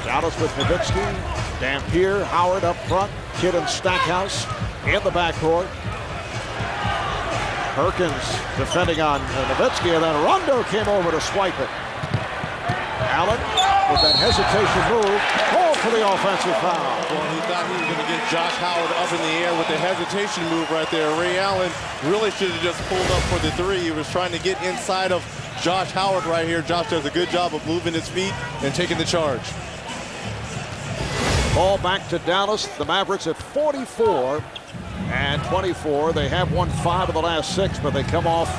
Dallas with Nowitzki, Dampier, Howard up front, Kidd and Stackhouse in the backcourt. Perkins defending on Nowitzki, and then Rondo came over to swipe it. Allen with that hesitation move, called for the offensive foul. Well, he thought he was going to get Josh Howard up in the air with the hesitation move right there. Ray Allen really should have just pulled up for the 3. He was trying to get inside of Josh Howard right here. Josh does a good job of moving his feet and taking the charge. Ball back to Dallas. The Mavericks at 44-24. They have won 5 of the last 6, but they come off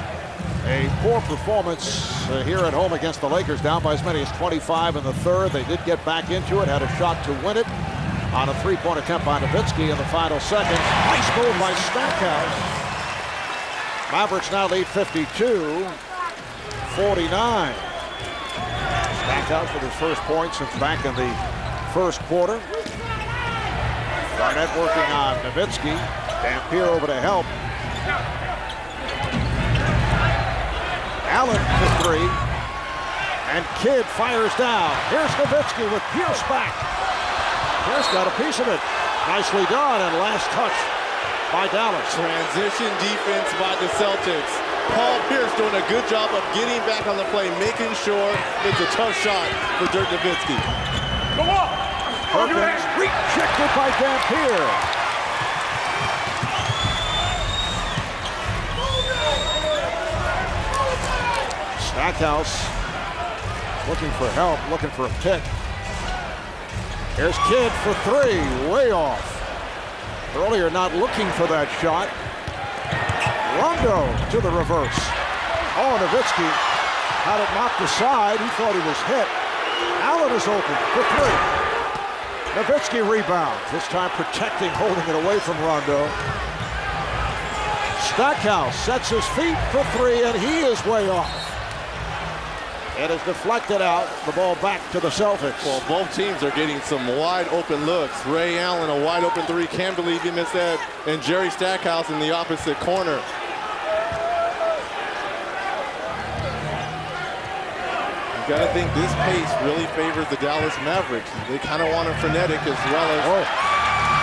a poor performance here at home against the Lakers, down by as many as 25 in the third. They did get back into it, had a shot to win it on a 3-point attempt by Nowitzki in the final second. Nice move by Stackhouse. Mavericks now lead 52-49. Stackhouse with his first point since back in the first quarter. Garnett working on Nowitzki. Dampier over to help. Allen for 3. And Kidd fires down. Here's Nowitzki with Pierce back. Pierce got a piece of it. Nicely done, and last touch by Dallas. Transition defense by the Celtics. Paul Pierce doing a good job of getting back on the play, making sure it's a tough shot for Dirk Nowitzki. Go on! Perkins rejected by Dampier. Stackhouse looking for help, looking for a pick. Here's Kidd for 3, way off. Earlier not looking for that shot. Rondo to the reverse. Oh, Nowitzki had it knocked aside. He thought he was hit. Allen is open for 3. Nowitzki rebounds, this time protecting, holding it away from Rondo. Stackhouse sets his feet for 3, and he is way off. It is deflected out, the ball back to the Celtics. Well, both teams are getting some wide open looks. Ray Allen, a wide open 3, can't believe he missed that, and Jerry Stackhouse in the opposite corner. Got to think this pace really favors the Dallas Mavericks. They kind of want it frenetic as well as... Oh,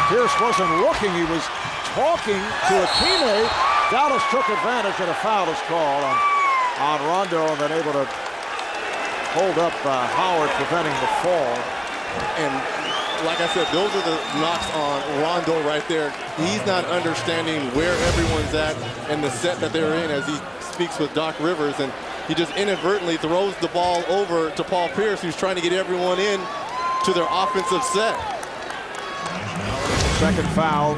Pierce wasn't looking. He was talking to a teammate. Dallas took advantage, and a foul is called on Rondo, and then able to hold up Howard, preventing the fall. And like I said, those are the knocks on Rondo right there. He's not understanding where everyone's at and the set that they're in as he speaks with Doc Rivers, and he just inadvertently throws the ball over to Paul Pierce, who's trying to get everyone in to their offensive set. Second foul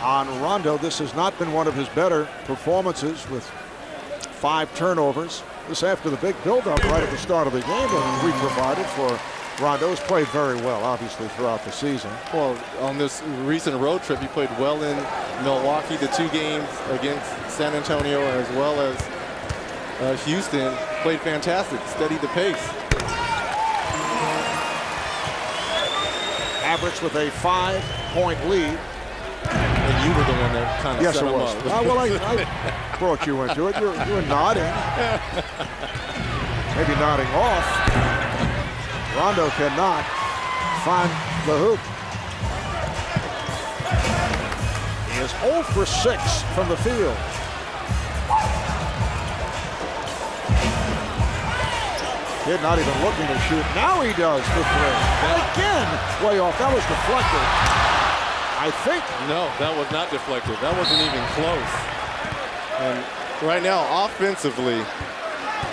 on Rondo. This has not been one of his better performances, with 5 turnovers. This after the big buildup right at the start of the game that we provided for Rondo's played very well, obviously, throughout the season. Well, on this recent road trip, he played well in Milwaukee, the 2 games against San Antonio as well as Houston. Played fantastic, steadied the pace. Mavericks with a 5-point lead. And you were the one that kind of set him up. Well, I brought you into it. You were nodding. Maybe nodding off. Rondo cannot find the hoop. He is 0 for 6 from the field. Kid not even looking to shoot. Now he does for 3. And again, way off. That was deflected. I think. No, that was not deflected. That wasn't even close. And right now, offensively,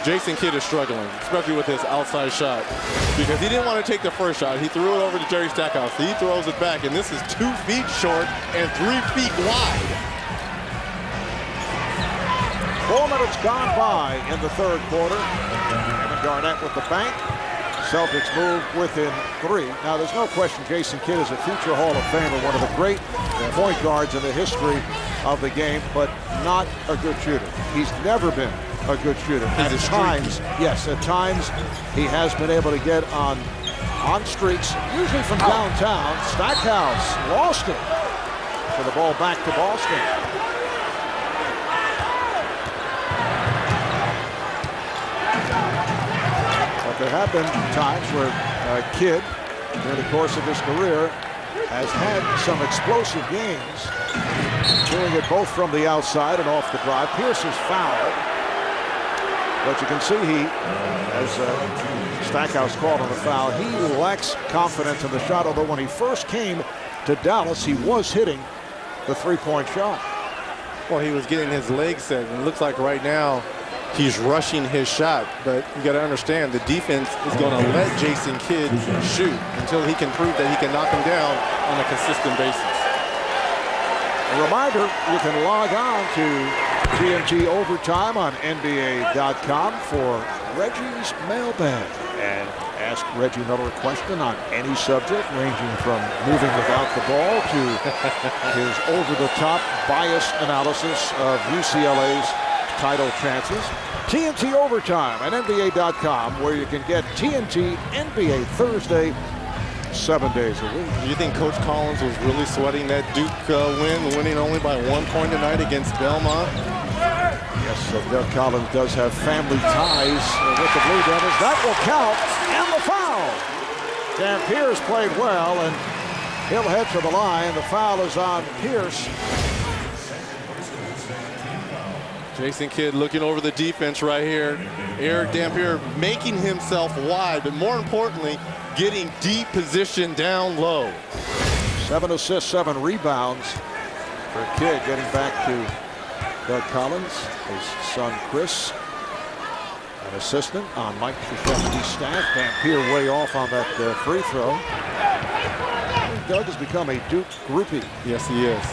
Jason Kidd is struggling, especially with his outside shot, because he didn't want to take the first shot. He threw it over to Jerry Stackhouse. He throws it back, and this is 2 feet short and 3 feet wide. 4 minutes gone by in the 3rd quarter. Kevin Garnett with the bank. Celtics move within 3. Now, there's no question Jason Kidd is a future Hall of Famer, one of the great point guards in the history of the game, but not a good shooter. He's never been a good shooter. At times, yes, at times he has been able to get on streaks, usually from downtown. Stackhouse lost it. So the ball back to Boston. But there have been times where Kidd, during the course of his career, has had some explosive games, doing it both from the outside and off the drive. Pierce is fouled. But you can see he, as Stackhouse called on the foul, he lacks confidence in the shot, although when he first came to Dallas, he was hitting the 3-point shot. Well, he was getting his legs set, and it looks like right now he's rushing his shot. But you got to understand, the defense is going to let Jason Kidd shoot until he can prove that he can knock him down on a consistent basis. A reminder, you can log on to TNT Overtime on NBA.com for Reggie's mailbag and ask Reggie another question on any subject, ranging from moving without the ball to his over-the-top bias analysis of UCLA's title chances. TNT Overtime at NBA.com, where you can get TNT NBA Thursday 7 days a week. Do you think Coach Collins was really sweating that Duke winning only by 1 point tonight against Belmont? Yes, Doug Collins does have family ties with the Blue Devils. That will count, and the foul. Pierce played well, and he'll head to the line. The foul is on Pierce. Jason Kidd looking over the defense right here. Eric Dampier making himself wide, but more importantly, getting deep position down low. 7 assists, 7 rebounds for Kidd, getting back to Doug Collins, his son Chris, an assistant on Mike Krzyzewski's staff. Dampier way off on that free throw. Doug has become a Duke groupie. Yes, he is.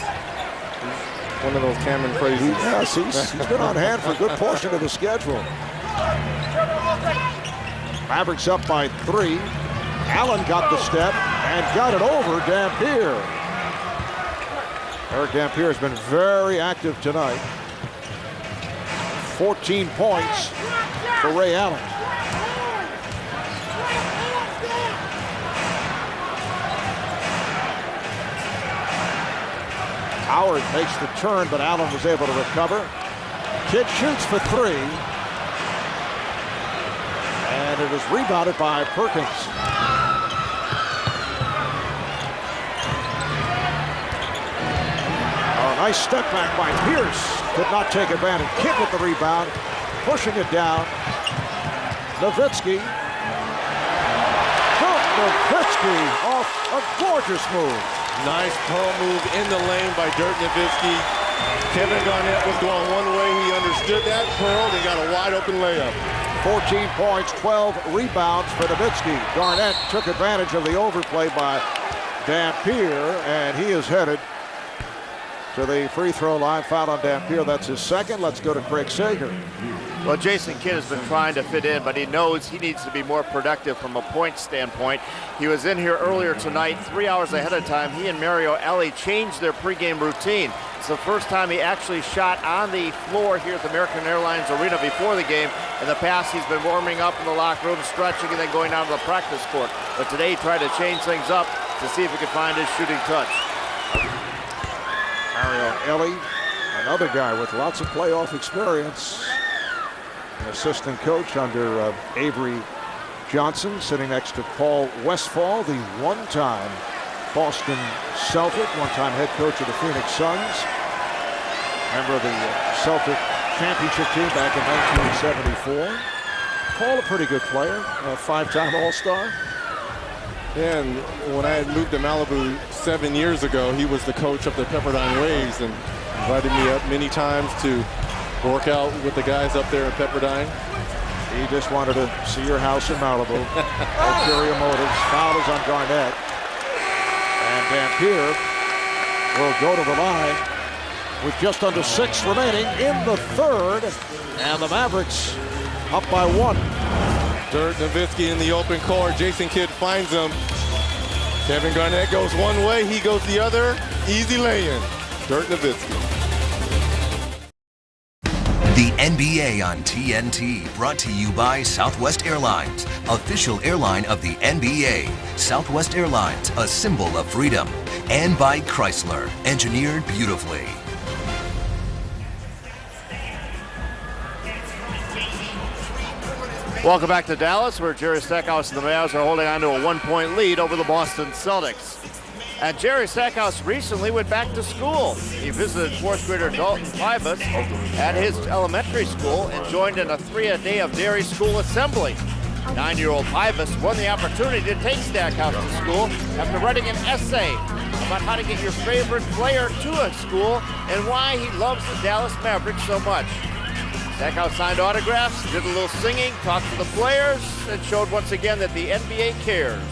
One of those Cameron phrases. Yes, he's been on hand for a good portion of the schedule. Mavericks up by 3. Allen got the step and got it over Dampier. Eric Dampier has been very active tonight. 14 points for Ray Allen. Howard makes the turn, but Allen was able to recover. Kidd shoots for 3. And it is rebounded by Perkins. A nice step back by Pierce. Could not take advantage. Kidd with the rebound, pushing it down. Nowitzki. Nowitzki off a gorgeous move. Nice pull move in the lane by Dirk Nowitzki. Kevin Garnett was going one way. He understood that, curled, and got a wide open layup. 14 points, 12 rebounds for Nowitzki. Garnett took advantage of the overplay by Dampier, and he is headed to the free throw line. Foul on Dampier. That's his second. Let's go to Craig Sager. Well, Jason Kidd has been trying to fit in, but he knows he needs to be more productive from a point standpoint. He was in here earlier tonight, 3 hours ahead of time. He and Mario Ellie changed their pregame routine. It's the first time he actually shot on the floor here at the American Airlines Arena before the game. In the past, he's been warming up in the locker room, stretching, and then going down to the practice court. But today, he tried to change things up to see if he could find his shooting touch. Mario Ellie, another guy with lots of playoff experience. An assistant coach under Avery Johnson, sitting next to Paul Westphal, the one-time Boston Celtic, one-time head coach of the Phoenix Suns, member of the Celtic championship team back in 1974. Paul, a pretty good player, a five-time All-Star. And when I had moved to Malibu 7 years ago, he was the coach of the Pepperdine Waves and invited me up many times to work out with the guys up there at Pepperdine. He just wanted to see your house in Malibu. Ulterior motives. Foul is on Garnett. And Dampier will go to the line with just under 6 remaining in the third. And the Mavericks up by 1. Dirk Nowitzki in the open court. Jason Kidd finds him. Kevin Garnett goes one way, he goes the other. Easy lay-in. Dirk Nowitzki. The NBA on TNT, brought to you by Southwest Airlines, official airline of the NBA. Southwest Airlines, a symbol of freedom. And by Chrysler, engineered beautifully. Welcome back to Dallas, where Jerry Stackhouse and the Mavs are holding on to a 1-point lead over the Boston Celtics. And Jerry Stackhouse recently went back to school. He visited fourth grader Dalton Pybus at his elementary school and joined in a 3-a-day of dairy school assembly. 9-year-old Pybus won the opportunity to take Stackhouse to school after writing an essay about how to get your favorite player to a school and why he loves the Dallas Mavericks so much. Stackhouse signed autographs, did a little singing, talked to the players, and showed once again that the NBA cares.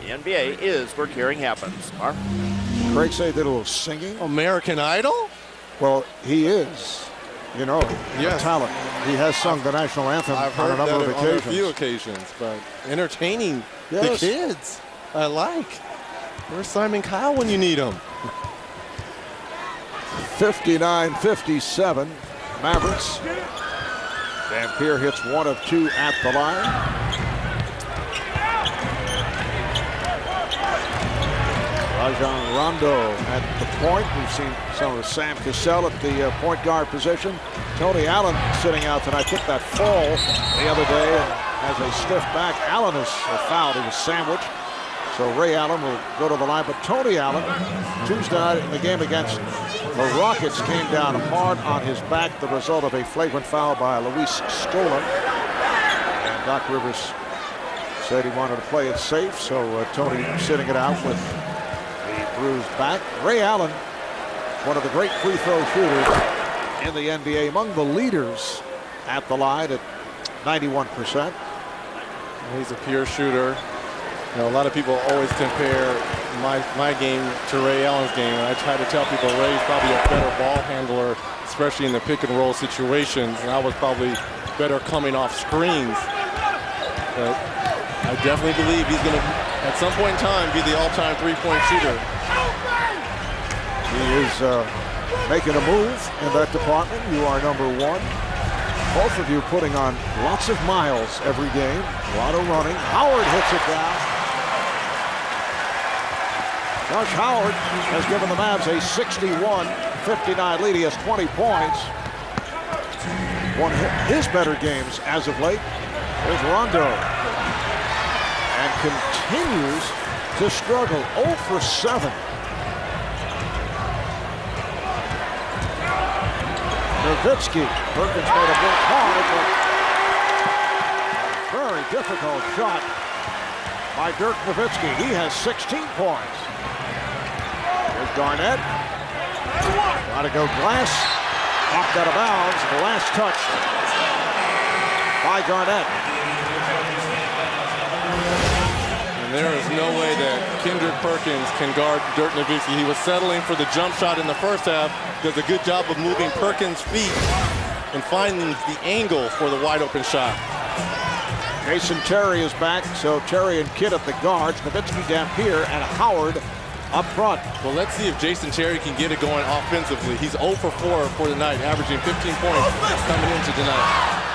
The NBA is where caring happens. Mark? Craig say did a little singing. American Idol? Well, he is, you know, a talent. He has sung the national anthem on a number of occasions. On a few occasions, but entertaining the kids. I like. Where's Simon Cowell when you need him? 59-57, Mavericks. Dampier hits 1 of 2 at the line. Rajon Rondo at the point. We've seen some of Sam Cassell at the point guard position. Tony Allen sitting out tonight. Took that fall the other day and has a stiff back. Allen is fouled. He was sandwiched. So Ray Allen will go to the line. But Tony Allen, Tuesday night in the game against the Rockets, came down hard on his back, the result of a flagrant foul by Luis Scola. And Doc Rivers said he wanted to play it safe. So Tony sitting it out with bruised back. Ray Allen, one of the great free throw shooters in the NBA, among the leaders at the line at 91%. He's a pure shooter. You know, a lot of people always compare my game to Ray Allen's game, and I try to tell people Ray's probably a better ball handler, especially in the pick and roll situations, and I was probably better coming off screens. But I definitely believe he's going to, at some point in time, be the all-time three-point shooter. He is making a move in that department. You are number 1. Both of you putting on lots of miles every game. A lot of running. Howard hits it down. Josh Howard has given the Mavs a 61-59 lead. He has 20 points. One of his better games as of late is Rondo. And continues to struggle. 0 for 7. Nowitzki. Perkins made a work hard, but very difficult shot by Dirk Nowitzki. He has 16 points. Here's Garnett. Got to go glass. Knocked out of bounds. The last touch by Garnett. And there is no way that Kendrick Perkins can guard Dirk Nowitzki. He was settling for the jump shot in the first half. Does a good job of moving Perkins' feet and finding the angle for the wide open shot. Jason Terry is back, so Terry and Kidd at the guards. Nowitzki, Dampier, and Howard up front. Well, let's see if Jason Terry can get it going offensively. He's 0 for 4 for the night, averaging 15 points coming into tonight.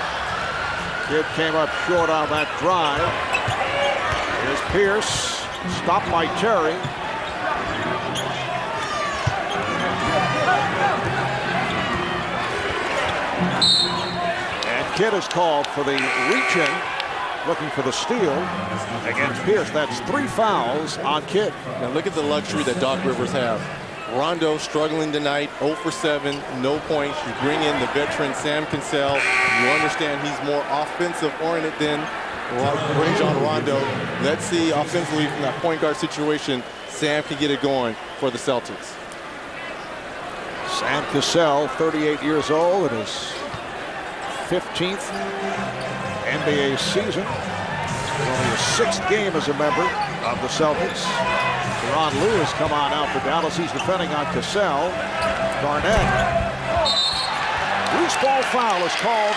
Kidd came up short on that drive. Here's Pierce, stopped by Terry. And Kidd is called for the reach-in, looking for the steal against Pierce. That's 3 fouls on Kidd. Now look at the luxury that Doc Rivers have. Rondo struggling tonight, 0 for 7, no points. You bring in the veteran Sam Cassell. You understand he's more offensive-oriented than Rajon Rondo. Let's see offensively from that point guard situation, Sam can get it going for the Celtics. Sam Cassell, 38 years old, in his 15th NBA season. Only his 6th game as a member of the Celtics. Ron Lewis come on out for Dallas. He's defending on Cassell. Garnett. Loose ball foul is called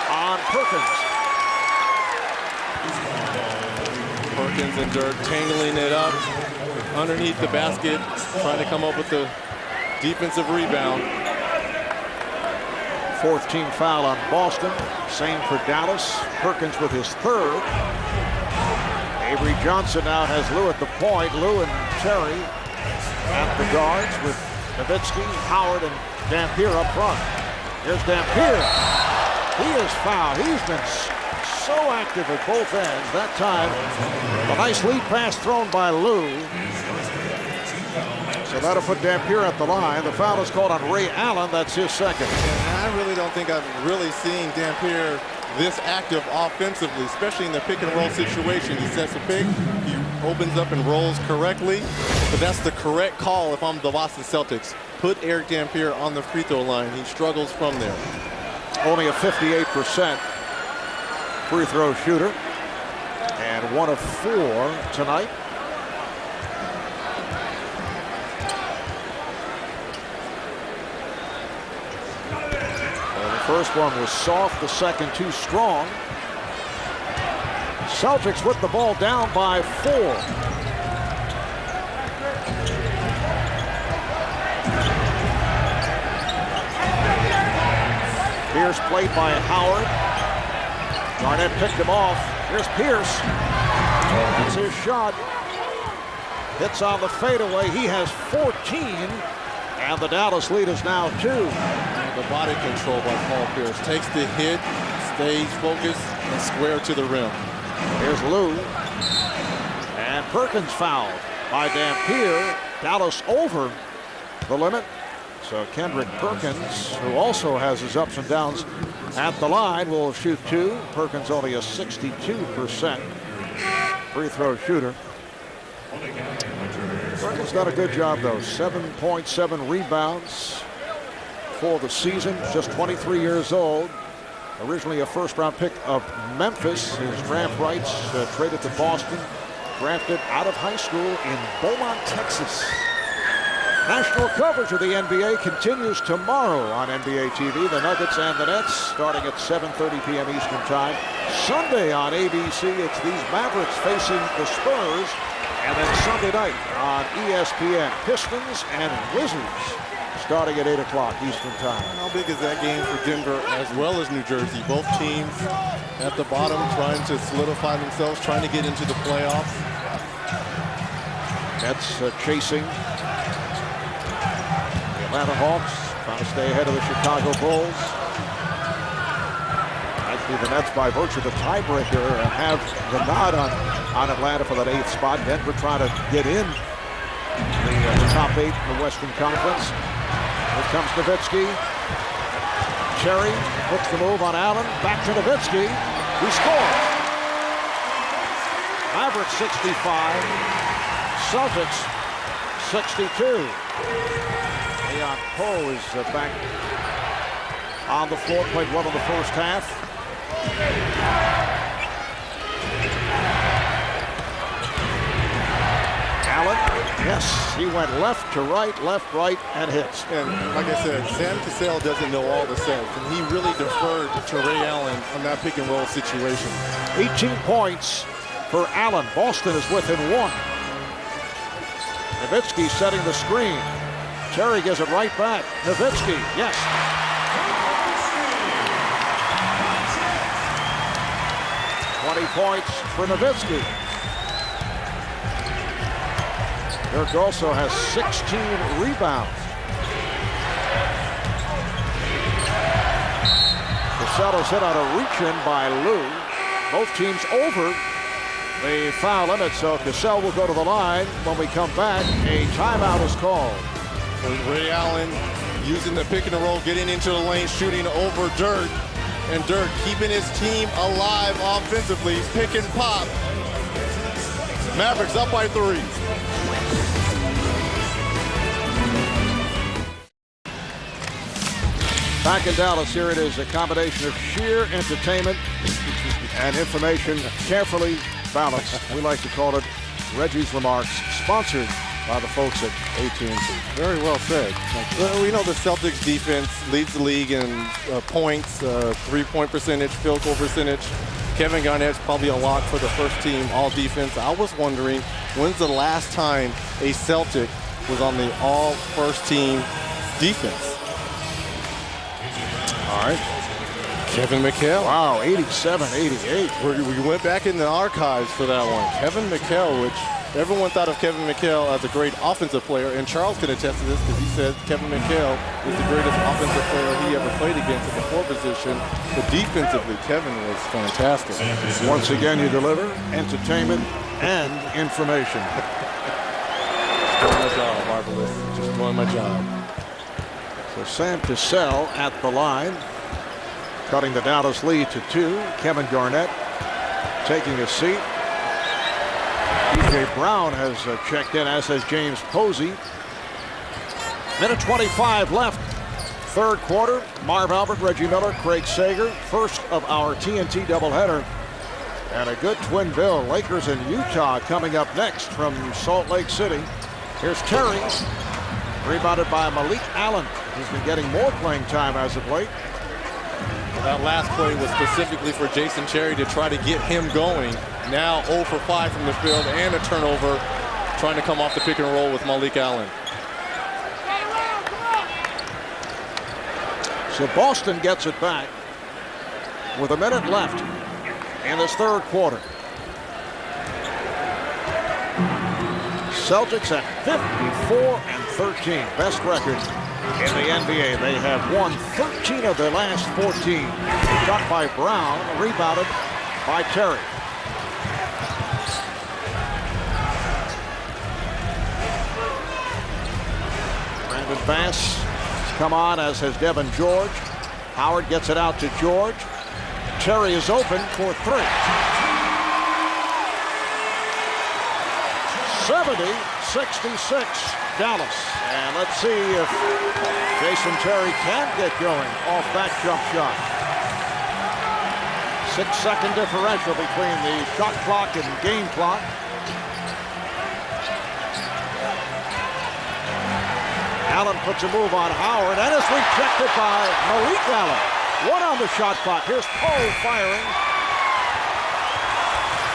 on Perkins. Perkins and Dirk tangling it up underneath the basket, trying to come up with the defensive rebound. 4th team foul on Boston. Same for Dallas. Perkins with his 3rd. Avery Johnson now has Lou at the point. Lou and Terry at the guards with Nowitzki, Howard, and Dampier up front. Here's Dampier. He is fouled. He's been so active at both ends. That time, a nice lead pass thrown by Lou. So that'll put Dampier at the line. The foul is called on Ray Allen. That's his 2nd. And I really don't think I've really seen Dampier this active offensively, especially in the pick and roll situation. He sets a pick, he opens up and rolls correctly, but that's the correct call if I'm the Boston Celtics. Put Eric Dampier on the free throw line. He struggles from there. Only a 58% free throw shooter, and 1 of 4 tonight. First one was soft, the second too strong. Celtics with the ball down by 4. Pierce played by Howard. Garnett picked him off. Here's Pierce. That's his shot. Hits on the fadeaway. He has 14, and the Dallas lead is now 2. The body control by Paul Pierce. Takes the hit, stays focused, and square to the rim. Here's Lou. And Perkins fouled by Dampier. Dallas over the limit. So Kendrick Perkins, who also has his ups and downs at the line, will shoot 2. Perkins only a 62% free throw shooter. Perkins done a good job, though. 7.7 rebounds for the season, just 23 years old. Originally a first-round pick of Memphis. His draft rights traded to Boston. Drafted out of high school in Beaumont, Texas. National coverage of the NBA continues tomorrow on NBA TV. The Nuggets and the Nets starting at 7:30 p.m. Eastern Time. Sunday on ABC, it's these Mavericks facing the Spurs. And then Sunday night on ESPN, Pistons and Wizards, starting at 8 o'clock Eastern Time. How big is that game for Denver as well as New Jersey? Both teams at the bottom trying to solidify themselves, trying to get into the playoffs. Nets chasing the Atlanta Hawks, trying to stay ahead of the Chicago Bulls. Actually, the Nets, by virtue of the tiebreaker, have the nod on Atlanta for that 8th spot. Denver trying to get in the top 8 in the Western Conference. Here comes Nowitzki. Terry puts the move on Allen. Back to Nowitzki. He scores. Mavericks 65. Celtics 62. Leon Poe is back on the floor. Played well in the first half. Yes, he went left to right, and hits. And like I said, Sam Cassell doesn't know all the sets, and he really deferred to Ray Allen on that pick and roll situation. 18 points for Allen. Boston is within 1. Nowitzki setting the screen. Terry gives it right back. Nowitzki, yes. Points for Nowitzki. Dirk also has 16 rebounds. Cassell is hit on a reach-in by Lou. Both teams over the foul limit, so Cassell will go to the line. When we come back, a timeout is called. Ray Allen using the pick and roll, getting into the lane, shooting over Dirk. And Dirk keeping his team alive offensively. Pick and pop. Mavericks up by 3. Back in Dallas, here it is, a combination of sheer entertainment and information carefully balanced. We like to call it Reggie's Remarks, sponsored by the folks at AT&T. Very well said. Well, we know the Celtics defense leads the league in points, three-point percentage, field goal percentage. Kevin Garnett's probably a lock for the first team all defense. I was wondering, when's the last time a Celtic was on the all first team defense? All right. Kevin McHale. Wow, 87-88. We went back in the archives for that one. Kevin McHale, which everyone thought of Kevin McHale as a great offensive player, and Charles can attest to this because he said Kevin McHale is the greatest offensive player he ever played against at the 4 position. But defensively, Kevin was fantastic. Once again, you deliver entertainment and information. Just doing my job, Marvelous. Just doing my job. So Sam Cassell at the line, cutting the Dallas lead to 2. Kevin Garnett taking a seat. DJ Brown has checked in, as has James Posey. Minute 25 left. Third quarter. Marv Albert, Reggie Miller, Craig Sager. First of our TNT doubleheader. And a good twin bill. Lakers and Utah coming up next from Salt Lake City. Here's Terry. Rebounded by Malik Allen. He's been getting more playing time as of late. That last play was specifically for Jason Terry to try to get him going. Now 0 for 5 from the field and a turnover, trying to come off the pick and roll with Malik Allen. So Boston gets it back with a minute left in this third quarter. Celtics at 54-13, best record in the NBA. They have won 13 of their last 14. Shot by Brown, rebounded by Terry. Brandon Bass has come on, as has Devin George. Howard gets it out to George. Terry is open for 3. 70-66 Dallas. And let's see if Jason Terry can get going off that jump shot. 6-second differential between the shot clock and game clock. Allen puts a move on Howard, and is rejected by Malik Allen. 1 on the shot clock. Here's Poe firing.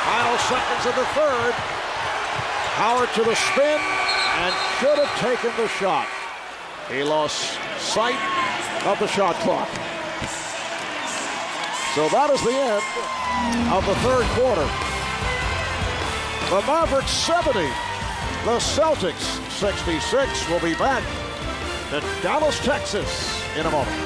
Final seconds of the third. Howard to the spin, and should have taken the shot. He lost sight of the shot clock. So that is the end of the third quarter. The Mavericks 70, the Celtics 66. We'll be back to Dallas, Texas in a moment.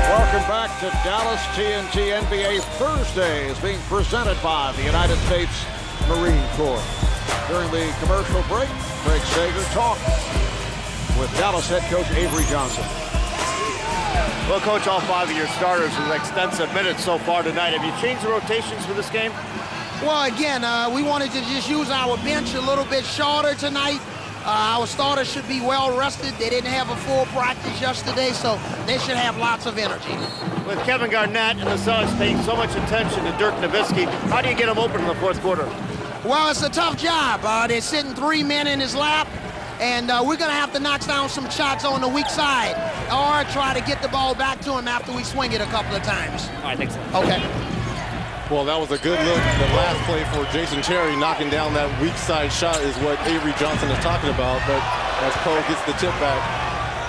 Welcome back to Dallas. TNT NBA Thursday is being presented by the United States Marine Corps. During the commercial break, Craig Sager talked with Dallas head coach Avery Johnson. Well, Coach, all 5 of your starters with extensive minutes so far tonight. Have you changed the rotations for this game? Well, again, we wanted to just use our bench a little bit shorter tonight. Our starters should be well rested. They didn't have a full practice yesterday, so they should have lots of energy. With Kevin Garnett and the Celtics paying so much attention to Dirk Nowitzki, how do you get him open in the fourth quarter? Well, it's a tough job. They're sitting 3 men in his lap, and we're going to have to knock down some shots on the weak side or try to get the ball back to him after we swing it a couple of times. I think so. Okay. Well, that was a good look. The last play for Jason Terry knocking down that weak side shot is what Avery Johnson is talking about, but as Poe gets the tip back.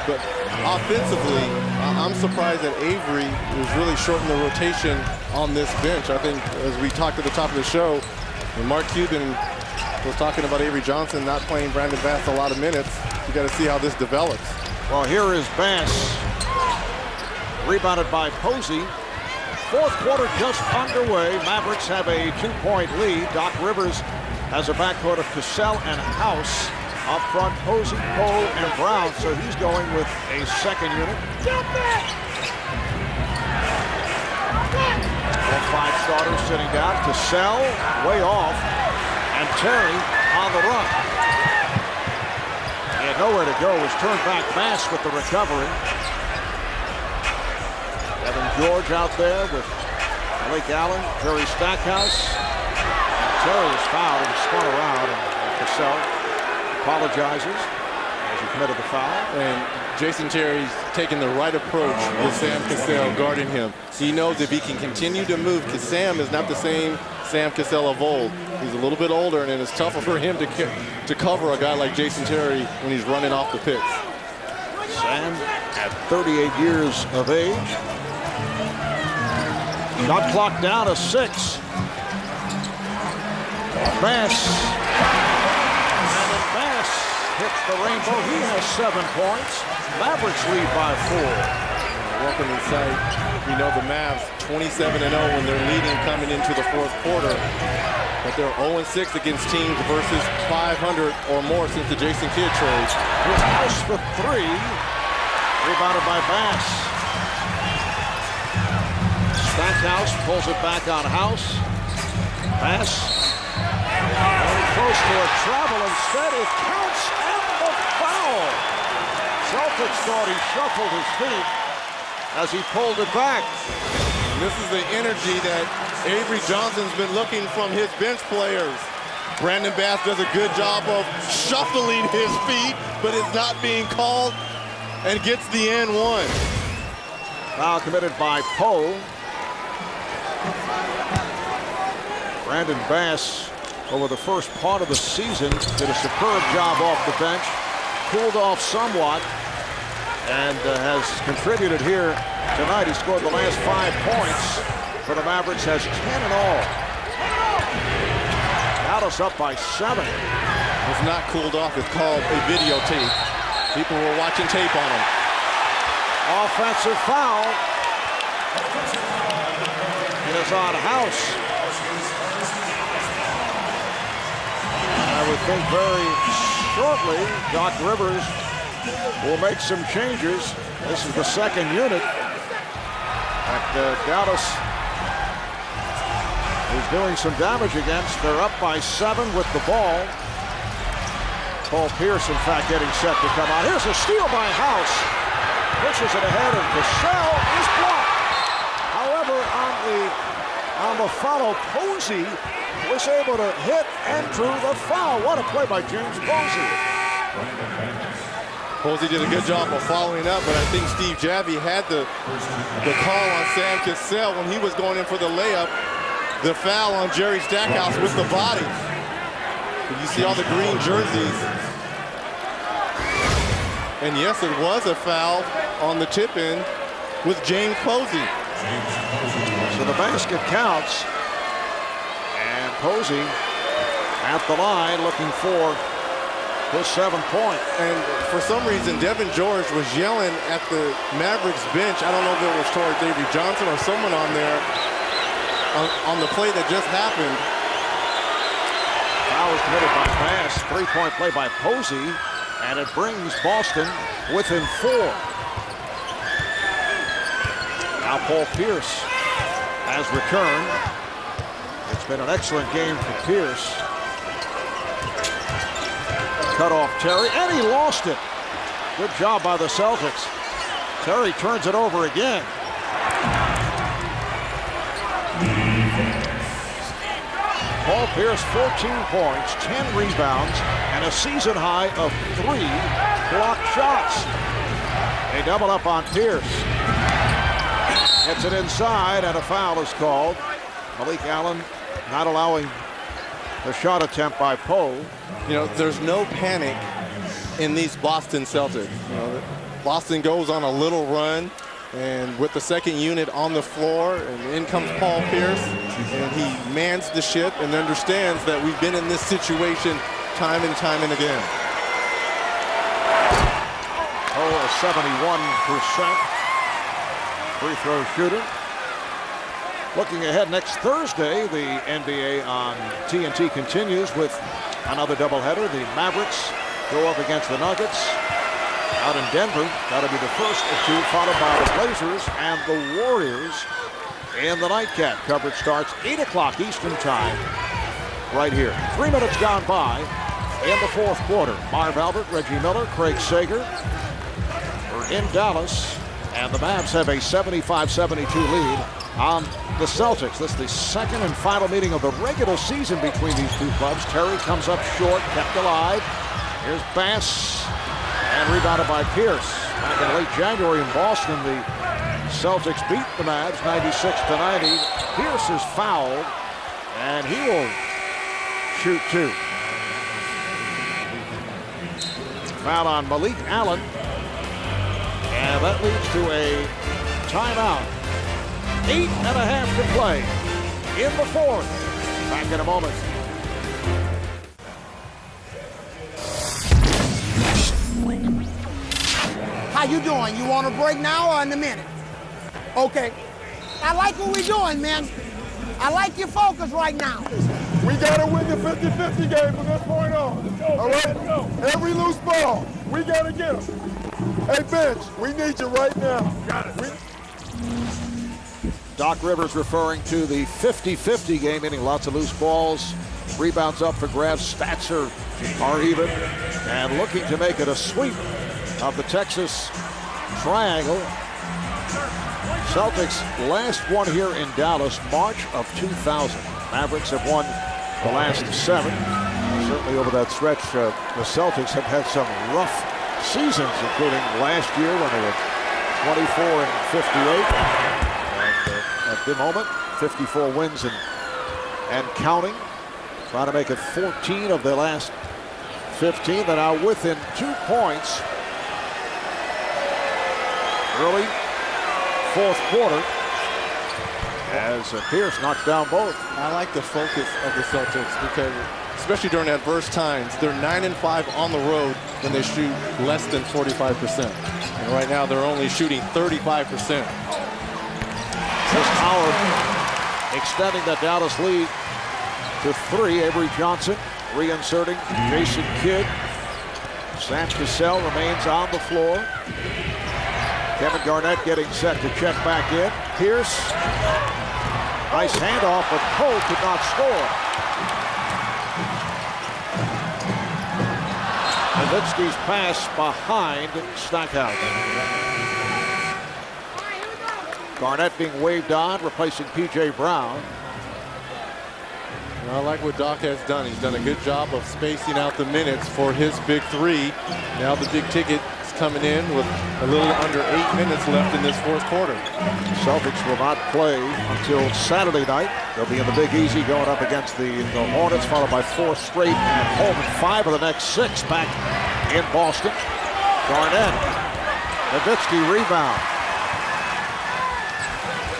But offensively, I'm surprised that Avery was really shorting the rotation on this bench. I think as we talked at the top of the show, when Mark Cuban was talking about Avery Johnson not playing Brandon Bass a lot of minutes, you got to see how this develops. Well, here is Bass, rebounded by Posey. Fourth quarter just underway. Mavericks have a 2-point lead. Doc Rivers has a backcourt of Cassell and House. Up front, Posey, Poe, and Brown. So he's going with a second unit. All 5 starters sitting down. Cassell way off, and Terry on the run. He had nowhere to go. Was turned back fast with the recovery. Evan George out there with Blake Allen, Jerry Stackhouse. And Terry is fouled and spun around, and Cassell apologizes as he committed the foul. And Jason Terry's taking the right approach with Sam Cassell guarding him. He knows if he can continue to move, because Sam is not the same Sam Cassell of old. He's a little bit older, and it's tougher for him to cover a guy like Jason Terry when he's running off the picks. Sam at 38 years of age. Shot clock down to 6. Bass. And then Bass hits the rainbow. He has 7 points. Mavericks lead by 4. Welcome inside. We know the Mavs 27-0 when they're leading coming into the fourth quarter. But they're 0-6 against teams versus 500 or more since the Jason Kidd trade. House for 3. Rebounded by Bass. Stackhouse pulls it back on House. Bass very close to a travel. Instead, it counts and the foul. Celtics thought he shuffled his feet as he pulled it back. And this is the energy that Avery Johnson's been looking from his bench players. Brandon Bass does a good job of shuffling his feet, but it's not being called and gets the and one. Foul committed by Poe. Brandon Bass, over the first part of the season, did a superb job off the bench, cooled off somewhat, and has contributed here tonight. He scored the last 5 points for the Mavericks, has 10 in all. Dallas up by 7. It's not cooled off, it's called a videotape. People were watching tape on him. Offensive foul. It is on House. I would think very shortly Doc Rivers will make some changes. This is the second unit that Dallas is doing some damage against. They're up by 7 with the ball. Paul Pierce, in fact, getting set to come out. Here's a steal by House. Pushes it ahead, and Cassell is blocked. However, on the follow, Posey was able to hit and drew the foul. What a play by James Posey. Posey did a good job of following up, but I think Steve Javie had the call on Sam Cassell when he was going in for the layup. The foul on Jerry Stackhouse with the body. You see all the green jerseys. And yes, it was a foul on the tip-in with James Posey. So the basket counts. And Posey at the line looking for his 7th point. And for some reason, Devin George was yelling at the Mavericks bench. I don't know if it was towards Avery Johnson or someone on there on the play that just happened. Foul was committed by Bass. 3-point play by Posey. And it brings Boston within 4. Now Paul Pierce has returned. It's been an excellent game for Pierce. cut off Terry, and he lost it. Good job by the Celtics. Terry turns it over again. Paul Pierce, 14 points, 10 rebounds, and a season high of 3 blocked shots. They double up on Pierce. Gets it inside, and a foul is called. Malik Allen not allowing the shot attempt by Poe. You know, there's no panic in these Boston Celtics. You know, Boston goes on a little run, and with the second unit on the floor, and in comes Paul Pierce, and he mans the ship and understands that we've been in this situation time and time and again. Poe, a 71% free throw shooter. Looking ahead next Thursday, the NBA on TNT continues with another doubleheader. The Mavericks go up against the Nuggets out in Denver. That'll be the first of two, followed by the Blazers and the Warriors in the nightcap. Coverage starts 8 o'clock Eastern time right here. 3 minutes gone by in the fourth quarter. Marv Albert, Reggie Miller, Craig Sager are in Dallas, and the Mavs have a 75-72 lead on the Celtics. This is the second and final meeting of the regular season between these two clubs. Terry comes up short, kept alive. Here's Bass, and rebounded by Pierce. Back in late January in Boston, the Celtics beat the Mavs 96-90. Pierce is fouled, and he will shoot 2. Foul on Malik Allen, and that leads to a timeout. 8.5 to play in the fourth. Back in a moment. How you doing? You want a break now or in a minute? Okay. I like what we're doing, man. I like your focus right now. We got to win the 50-50 game from this point on. All right? Every loose ball, we got to get them. Hey, bench, we need you right now. Got it. Doc Rivers referring to the 50-50 game, meaning lots of loose balls, rebounds up for grabs, stats are even, and looking to make it a sweep of the Texas Triangle. Celtics last one here in Dallas, March of 2000. Mavericks have won the last 7. Certainly over that stretch, the Celtics have had some rough seasons, including last year when they were 24-58. At the moment, 54 wins and counting. Trying to make it 14 of their last 15. They're now within 2 points. Early fourth quarter as Pierce knocks down both. I like the focus of the Celtics because, especially during adverse times, they're 9-5 on the road when they shoot less than 45%. And right now they're only shooting 35%. Chris Howard extending the Dallas lead to 3. Avery Johnson reinserting Jason Kidd. Sam Cassell remains on the floor. Kevin Garnett getting set to check back in. Pierce, nice handoff, but Poe could not score. Nowitzki's pass behind Stackhouse. Garnett being waved on, replacing P.J. Brown. I like what Doc has done. He's done a good job of spacing out the minutes for his big 3. Now the big ticket is coming in with a little under 8 minutes left in this fourth quarter. Celtics will not play until Saturday night. They'll be in the Big Easy going up against the Hornets, followed by 4 straight at home and 5 of the next 6 back in Boston. Garnett, Nowitzki rebound.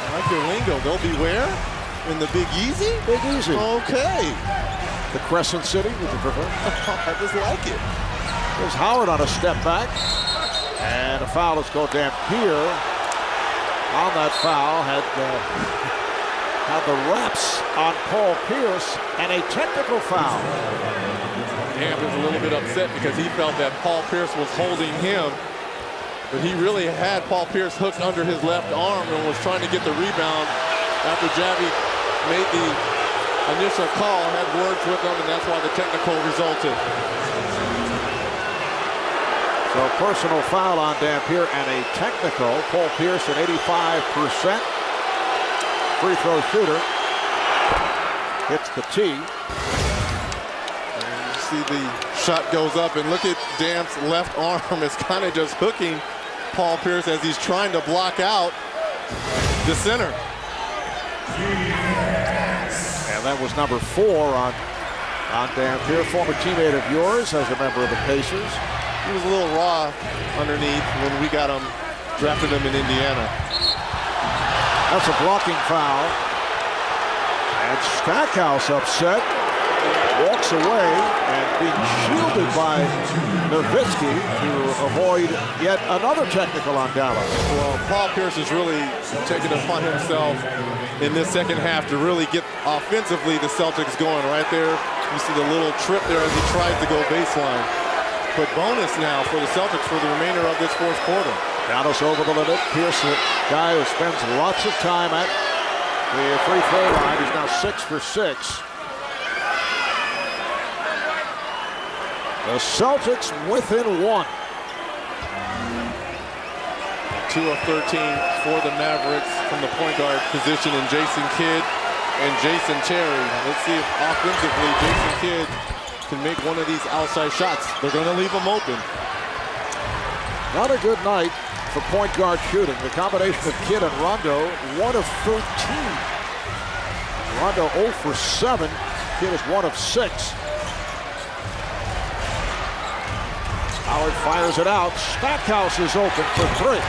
I like your lingo. They'll be where? In the Big Easy? Big Easy. Okay. The Crescent City, would you prefer? I just like it. There's Howard on a step back. And a foul is called. Dampier on that foul had the wraps on Paul Pierce and a technical foul. Damp is a little bit upset because he felt that Paul Pierce was holding him. But he really had Paul Pierce hooked under his left arm and was trying to get the rebound after Javi made the initial call, had words with him, and that's why the technical resulted. So personal foul on Dampier and a technical. Paul Pierce, an 85% free throw shooter, hits the tee. And you see the shot goes up, and look at Dam's left arm is kind of just hooking Paul Pierce as he's trying to block out the center. And that was number 4 on Dampier, former teammate of yours as a member of the Pacers. He was a little raw underneath when we got him, drafted him in Indiana. That's a blocking foul. And Stackhouse upset, walks away, and being shielded by Nowitzki to avoid yet another technical on Dallas. Well, Paul Pierce has really taken it upon himself in this second half to really get offensively the Celtics going. Right there, you see the little trip there as he tries to go baseline. But bonus now for the Celtics for the remainder of this fourth quarter. Dallas over the limit. Pierce, the guy who spends lots of time at the free throw line, is now 6 for 6. The Celtics within 1. 2 of 13 for the Mavericks from the point guard position in Jason Kidd and Jason Terry. Let's see if offensively Jason Kidd can make one of these outside shots. They're going to leave him open. Not a good night for point guard shooting. The combination of Kidd and Rondo, 1 of 13. Rondo 0 for 7. Kidd is 1 of 6. Howard fires it out. Stackhouse is open for 3.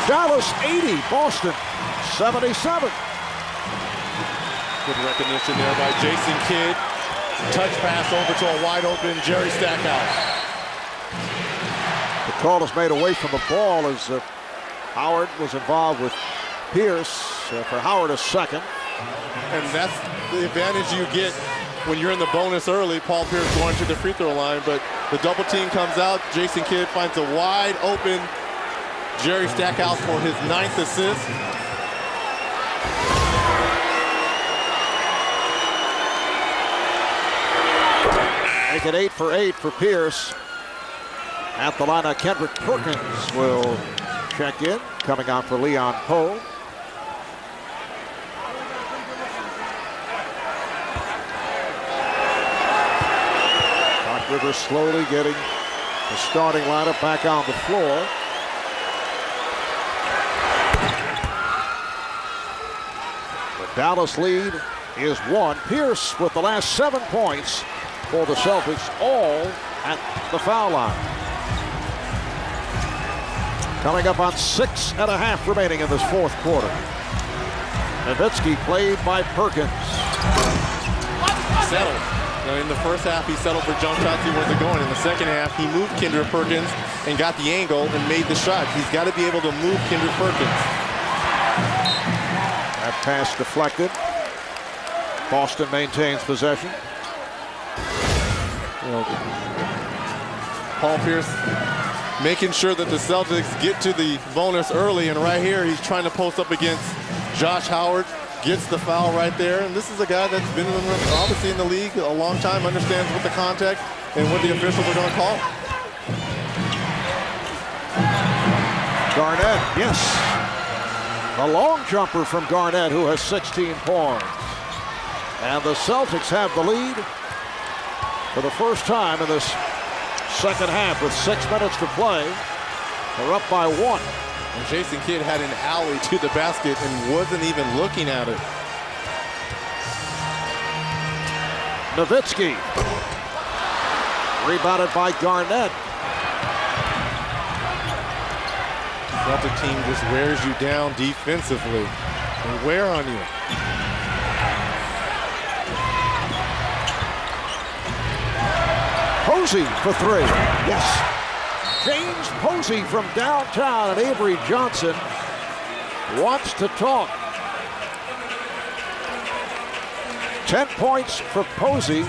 Dallas 80, Boston 77. Good recognition there by Jason Kidd. Touch pass over to a wide open Jerry Stackhouse. The call is made away from the ball as Howard was involved with Pierce. For Howard, a second. And that's the advantage you get when you're in the bonus early. Paul Pierce going to the free throw line, but the double team comes out. Jason Kidd finds a wide open Jerry Stackhouse for his 9th assist. Make it 8 for 8 for Pierce. At the line, Kendrick Perkins will check in, coming on for Leon Poe. Doc Rivers slowly getting the starting lineup back on the floor. The Dallas lead is 1. Pierce with the last 7 points for the Celtics, all at the foul line. Coming up on 6.5 remaining in this fourth quarter. Nowitzki played by Perkins. Settled. Now in the first half, he settled for jump shots he wasn't going. In the second half, he moved Kendrick Perkins and got the angle and made the shot. He's got to be able to move Kendrick Perkins. That pass deflected. Boston maintains possession. Paul Pierce making sure that the Celtics get to the bonus early, and right here he's trying to post up against Josh Howard, gets the foul right there, and this is a guy that's been obviously in the league a long time, understands what the contact and what the officials are going to call. Garnett, yes. A long jumper from Garnett, who has 16 points. And the Celtics have the lead for the first time in this second half with 6 minutes to play. They're up by 1. And Jason Kidd had an alley to the basket and wasn't even looking at it. Nowitzki. Rebounded by Garnett. Celtic team just wears you down defensively. They wear on you. Posey for 3. Yes. James Posey from downtown, and Avery Johnson wants to talk. 10 points for Posey,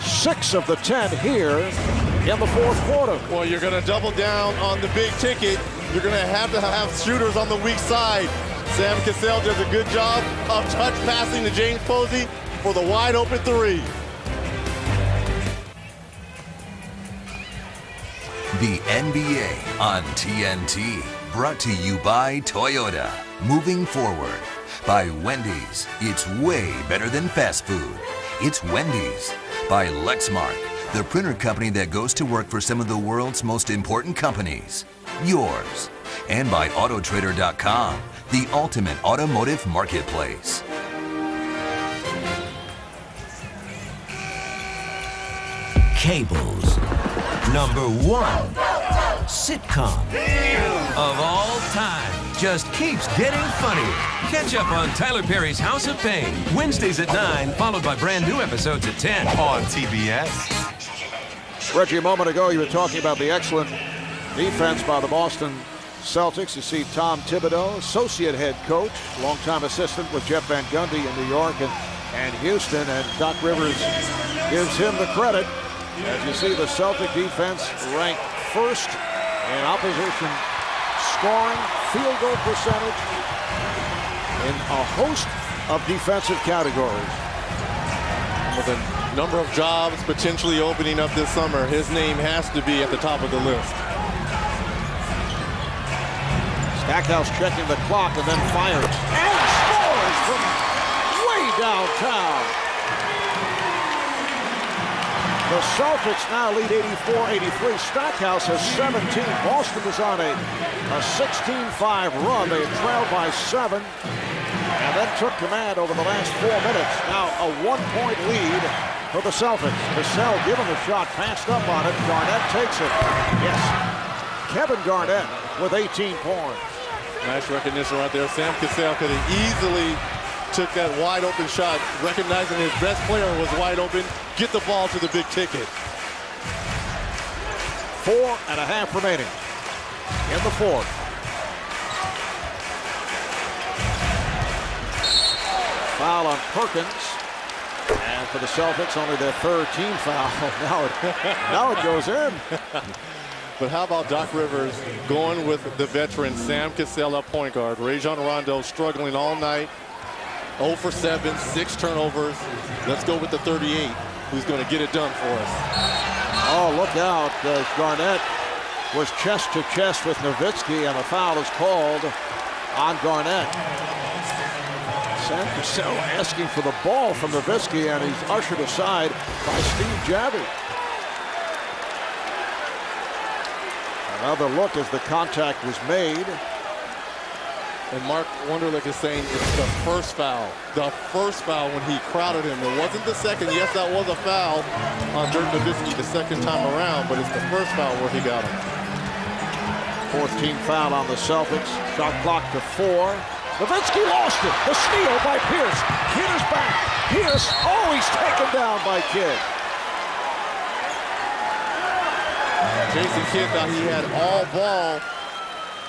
6 of the 10 here in the fourth quarter. Well, you're going to double down on the big ticket. You're going to have shooters on the weak side. Sam Cassell does a good job of touch passing to James Posey for the wide open 3. The NBA on TNT. Brought to you by Toyota. Moving forward. By Wendy's. It's way better than fast food. It's Wendy's. By Lexmark, the printer company that goes to work for some of the world's most important companies. Yours. And by Autotrader.com, the ultimate automotive marketplace. Cable's #1 sitcom of all time just keeps getting funnier. Catch up on Tyler Perry's House of Pain, Wednesdays at 9, followed by brand new episodes at 10 on TBS. Reggie, a moment ago, you were talking about the excellent defense by the Boston Celtics. You see Tom Thibodeau, associate head coach, longtime assistant with Jeff Van Gundy in New York and Houston, and Doc Rivers gives him the credit. As you see, the Celtic defense ranked first in opposition scoring, field goal percentage, in a host of defensive categories. With a number of jobs potentially opening up this summer, his name has to be at the top of the list. Stackhouse checking the clock and then fires and scores from way downtown. The Celtics now lead 84-83. Stackhouse has 17. Boston is on a 16-5 run. They had trailed by 7 and then took command over the last 4 minutes. Now a 1-point lead for the Celtics. Cassell given the shot, passed up on it. Garnett takes it. Yes, Kevin Garnett with 18 points. Nice recognition right there. Sam Cassell could have easily took that wide open shot, recognizing his best player was wide open, get the ball to the big ticket. 4.5 remaining in the fourth. Foul on Perkins. And for the Celtics, only their third team foul. Now it goes in. But how about Doc Rivers going with the veteran Sam Cassell at point guard. Rajon Rondo struggling all night. 0 for 7, 6 turnovers. Let's go with the 38, who's going to get it done for us. Oh, look out. Garnett was chest to chest with Nowitzki, and a foul is called on Garnett. Sam Cassell asking for the ball from Nowitzki, and he's ushered aside by Steve Javie. Another look as the contact was made. And Mark Wunderlich is saying it's the first foul. The first foul when he crowded him. It wasn't the second. Yes, that was a foul on Dirk Nowitzki the second time around, but it's the first foul where he got him. 14th foul on the Celtics. Shot clock to 4. Nowitzki lost it. The steal by Pierce. Kidd is back. Pierce. Oh, he's taken down by Kidd. Jason Kidd thought he had all ball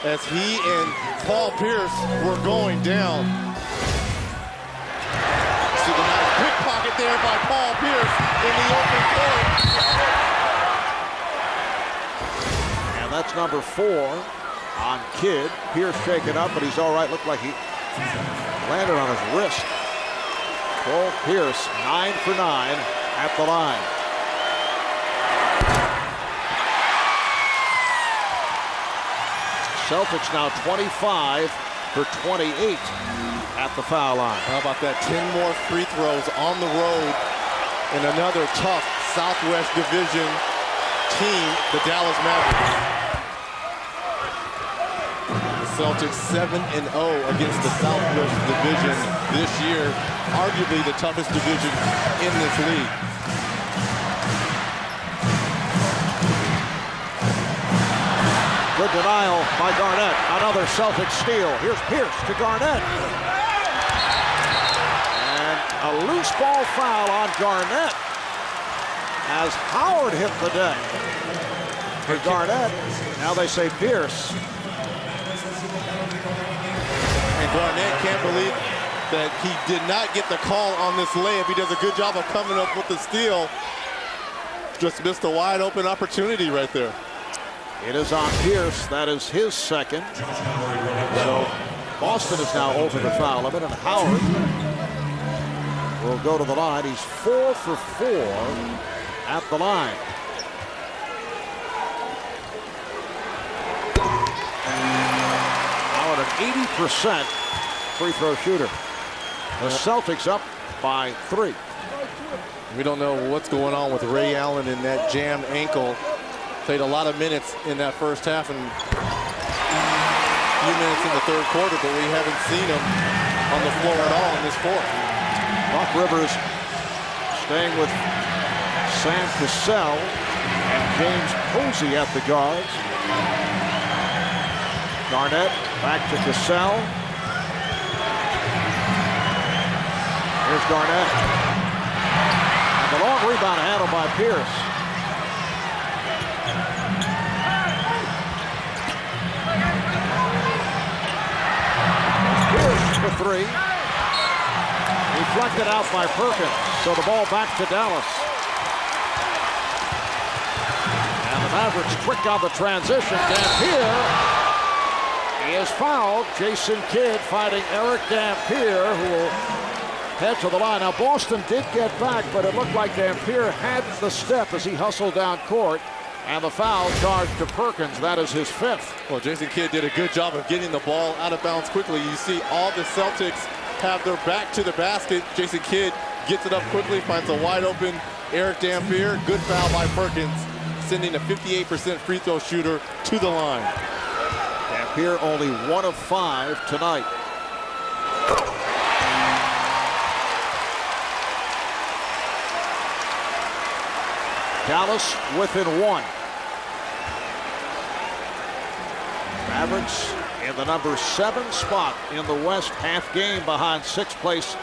as he and Paul Pierce were going down. See the nice pickpocket there by Paul Pierce in the open court. And that's number 4 on Kidd. Pierce shaken up, but he's all right. Looked like he landed on his wrist. Paul Pierce, 9 for 9 at the line. Celtics now 25 for 28 at the foul line. How about that? 10 more free throws on the road in another tough Southwest Division team, the Dallas Mavericks. The Celtics 7-0 against the Southwest Division this year, arguably the toughest division in this league. Good denial by Garnett. Another Celtic steal. Here's Pierce to Garnett. And a loose ball foul on Garnett as Howard hit the deck. For Garnett, now they say Pierce. And Garnett can't believe that he did not get the call on this layup. He does a good job of coming up with the steal. Just missed a wide open opportunity right there. It is on Pierce. That is his second. So Boston is now over the foul limit, and Howard will go to the line. He's 4 for 4 at the line. 80% free throw shooter. The Celtics up by 3. We don't know what's going on with Ray Allen in that jammed ankle. Played a lot of minutes in that first half and a few minutes in the third quarter, but we haven't seen him on the floor at all in this fourth. Buck Rivers staying with Sam Cassell and James Posey at the guards. Garnett back to Cassell. Here's Garnett. And the long rebound handled by Pierce. Pierce for 3. Deflected out by Perkins. So the ball back to Dallas. And the Mavericks quick on the transition. Dampier is fouled. Jason Kidd fighting Eric Dampier, who will head to the line. Now Boston did get back, but it looked like Dampier had the step as he hustled down court. And the foul charged to Perkins. That is his 5th. Well, Jason Kidd did a good job of getting the ball out of bounds quickly. You see all the Celtics have their back to the basket. Jason Kidd gets it up quickly, finds a wide open Eric Dampier. Good foul by Perkins, sending a 58% free throw shooter to the line. Dampier only 1 of 5 tonight. Dallas within 1. Mavericks in the number 7 spot in the West, half game behind 6th place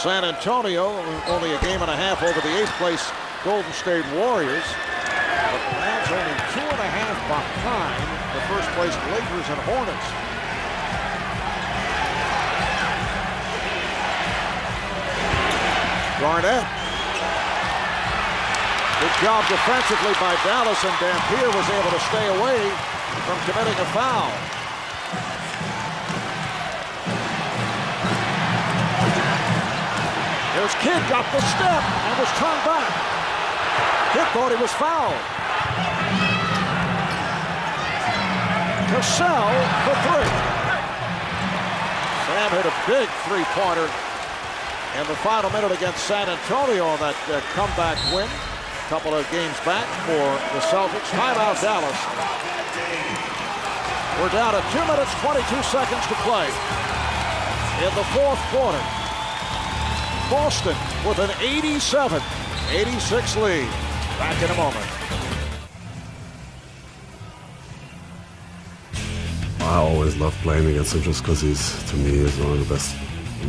San Antonio, only a game and a half over the 8th place Golden State Warriors. But the Mavs only 2.5 behind the first place Lakers and Hornets. Garnett. Good job defensively by Dallas, and Dampier was able to stay away from committing a foul. Here's Kidd, got the step and was turned back. Kidd thought he was fouled. Cassell for 3. Sam hit a big three-pointer in the final minute against San Antonio on that comeback win. Couple of games back for the Celtics. Timeout Dallas. We're down to 2 minutes, 22 seconds to play in the fourth quarter. Boston with an 87-86 lead. Back in a moment. I always love playing against him just because to me, he's one of the best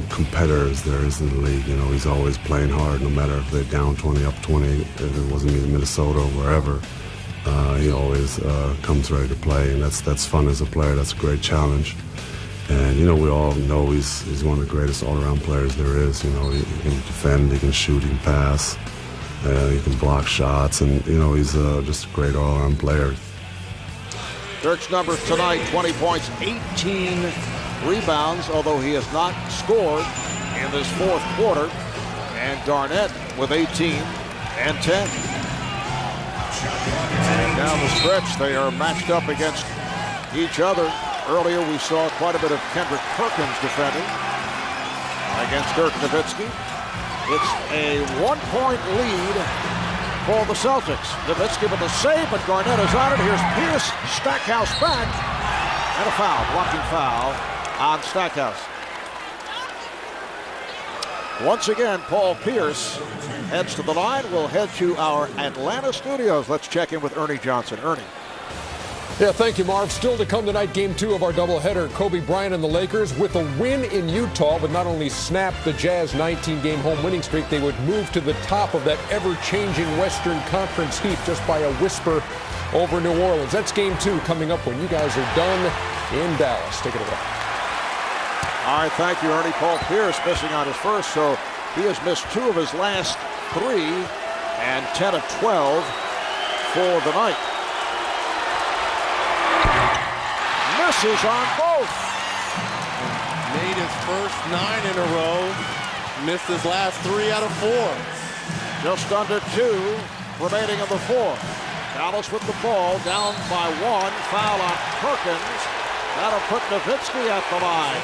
competitors there is in the league. You know, he's always playing hard, no matter if they're down 20, up 20. If it wasn't in Minnesota or wherever, he always comes ready to play, and that's fun as a player. That's a great challenge. And you know, we all know he's one of the greatest all-around players there is. You know, he can defend, he can shoot, he can pass, he can block shots, and you know, he's just a great all-around player. Dirk's numbers tonight: 20 points, 18 rebounds, although he has not scored in this fourth quarter. And Garnett with 18 and 10. And down the stretch, they are matched up against each other. Earlier, we saw quite a bit of Kendrick Perkins defending against Dirk Nowitzki. It's a 1-point lead for the Celtics. Nowitzki with the save, but Garnett is on it. Here's Pierce, Stackhouse back, and a foul, blocking foul on Stackhouse. Once again, Paul Pierce heads to the line. We'll head to our Atlanta studios. Let's check in with Ernie Johnson. Ernie. Yeah, thank you, Marv. Still to come tonight, Game 2 of our doubleheader. Kobe Bryant and the Lakers, with a win in Utah, would not only snap the Jazz 19-game home winning streak, they would move to the top of that ever-changing Western Conference heat just by a whisper over New Orleans. That's Game 2 coming up when you guys are done in Dallas. Take it away. All right, thank you, Ernie. Paul Pierce missing on his first, so he has missed 2 of his last 3 and 10 of 12 for the night. Misses on both. Made his first 9 in a row. Missed his last 3 out of 4. Just under 2 remaining in the fourth. Dallas with the ball, down by 1. Foul on Perkins. That'll put Nowitzki at the line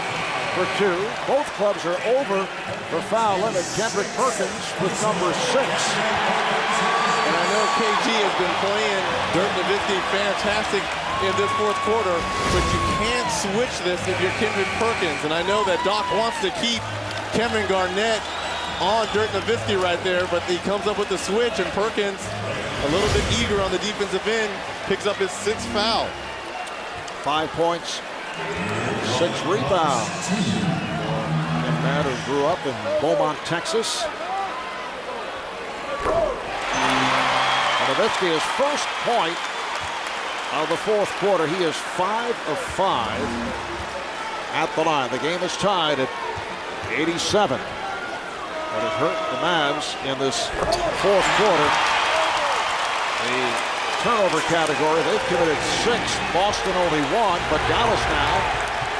for 2. Both clubs are over the foul limit. Kendrick Perkins with number 6. And I know KG has been playing Dirk Nowitzki fantastic in this fourth quarter, but you can't switch this if you're Kendrick Perkins. And I know that Doc wants to keep Kevin Garnett on Dirk Nowitzki right there, but he comes up with the switch, and Perkins, a little bit eager on the defensive end, picks up his 6th foul. 5 points, 6 rebounds. Young man who grew up in Beaumont, Texas. Nowitzki, his first point of the fourth quarter. He is 5 of 5 at the line. The game is tied at 87. But it hurt the Mavs in this fourth quarter. The turnover category, they've committed 6. Boston only 1, but Dallas now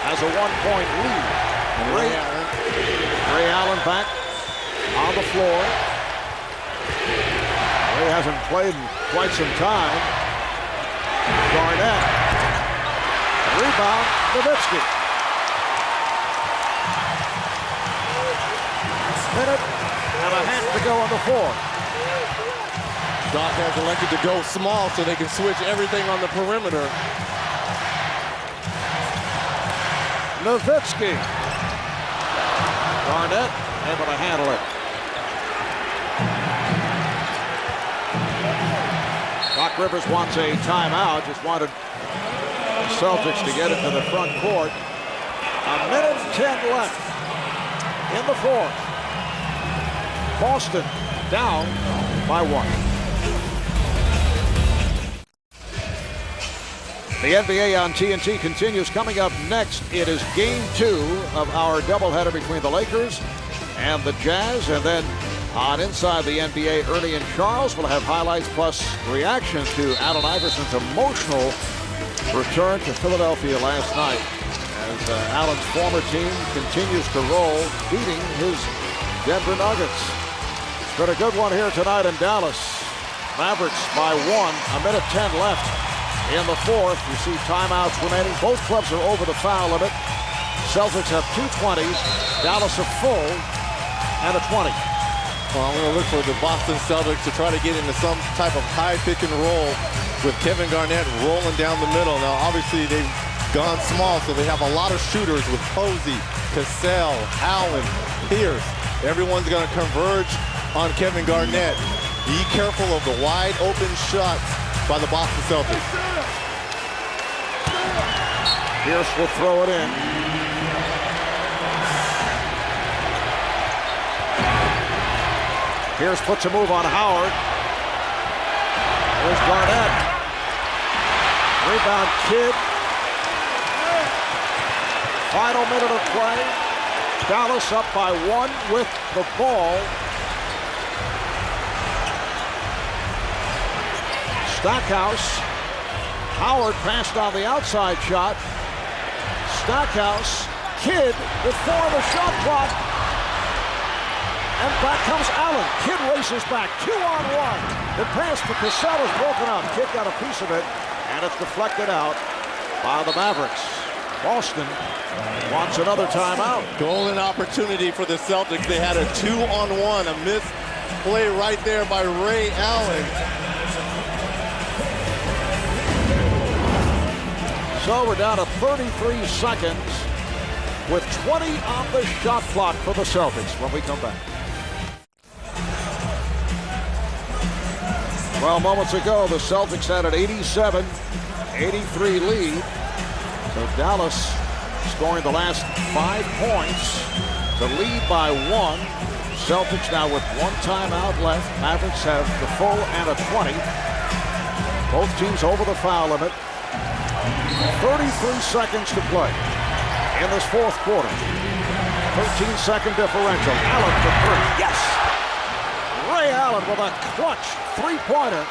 has a 1-point lead. Ray Allen back on the floor. Ray hasn't played in quite some time. Garnett. Rebound, Nowitzki. Minute and a half to go on the fourth. Doc has elected to go small so they can switch everything on the perimeter. Nowitzki. Garnett able to handle it. Doc Rivers wants a timeout. Just wanted the Celtics to get into the front court. A minute and 10 left in the fourth. Boston down by 1. The NBA on TNT continues. Coming up next, it is Game 2 of our doubleheader between the Lakers and the Jazz. And then on Inside the NBA, Ernie and Charles will have highlights plus reaction to Allen Iverson's emotional return to Philadelphia last night as Allen's former team continues to roll, beating his Denver Nuggets. It's been a good one here tonight in Dallas. Mavericks by 1, a minute 10 left in the fourth. You see timeouts remaining. Both clubs are over the foul limit. Celtics have 2 20s, Dallas a full and a 20. Well, I'm going to look for the Boston Celtics to try to get into some type of high pick and roll with Kevin Garnett rolling down the middle. Now, obviously, they've gone small, so they have a lot of shooters with Posey, Cassell, Allen, Pierce. Everyone's going to converge on Kevin Garnett. Be careful of the wide open shots by the Boston Celtics. Pierce will throw it in. Pierce puts a move on Howard. There's Garnett. Rebound, Kidd. Final minute of play. Dallas up by 1 with the ball. Stackhouse. Howard passed on the outside shot. Stackhouse. Kidd before the shot clock. And back comes Allen. Kidd races back. 2-on-1. The pass for Cassell is broken up. Kidd got a piece of it, and it's deflected out by the Mavericks. Boston wants another timeout. Golden opportunity for the Celtics. They had a 2-on-1, a missed play right there by Ray Allen. So we're down to 33 seconds with 20 on the shot clock for the Celtics when we come back. Well, moments ago, the Celtics had an 87-83 lead. So Dallas scoring the last 5 points to lead by 1. Celtics now with 1 timeout left. Mavericks have the full and a 20. Both teams over the foul limit. 33 seconds to play in this fourth quarter. 13-second differential. Allen for 3. Yes! Ray Allen with a clutch 3-pointer.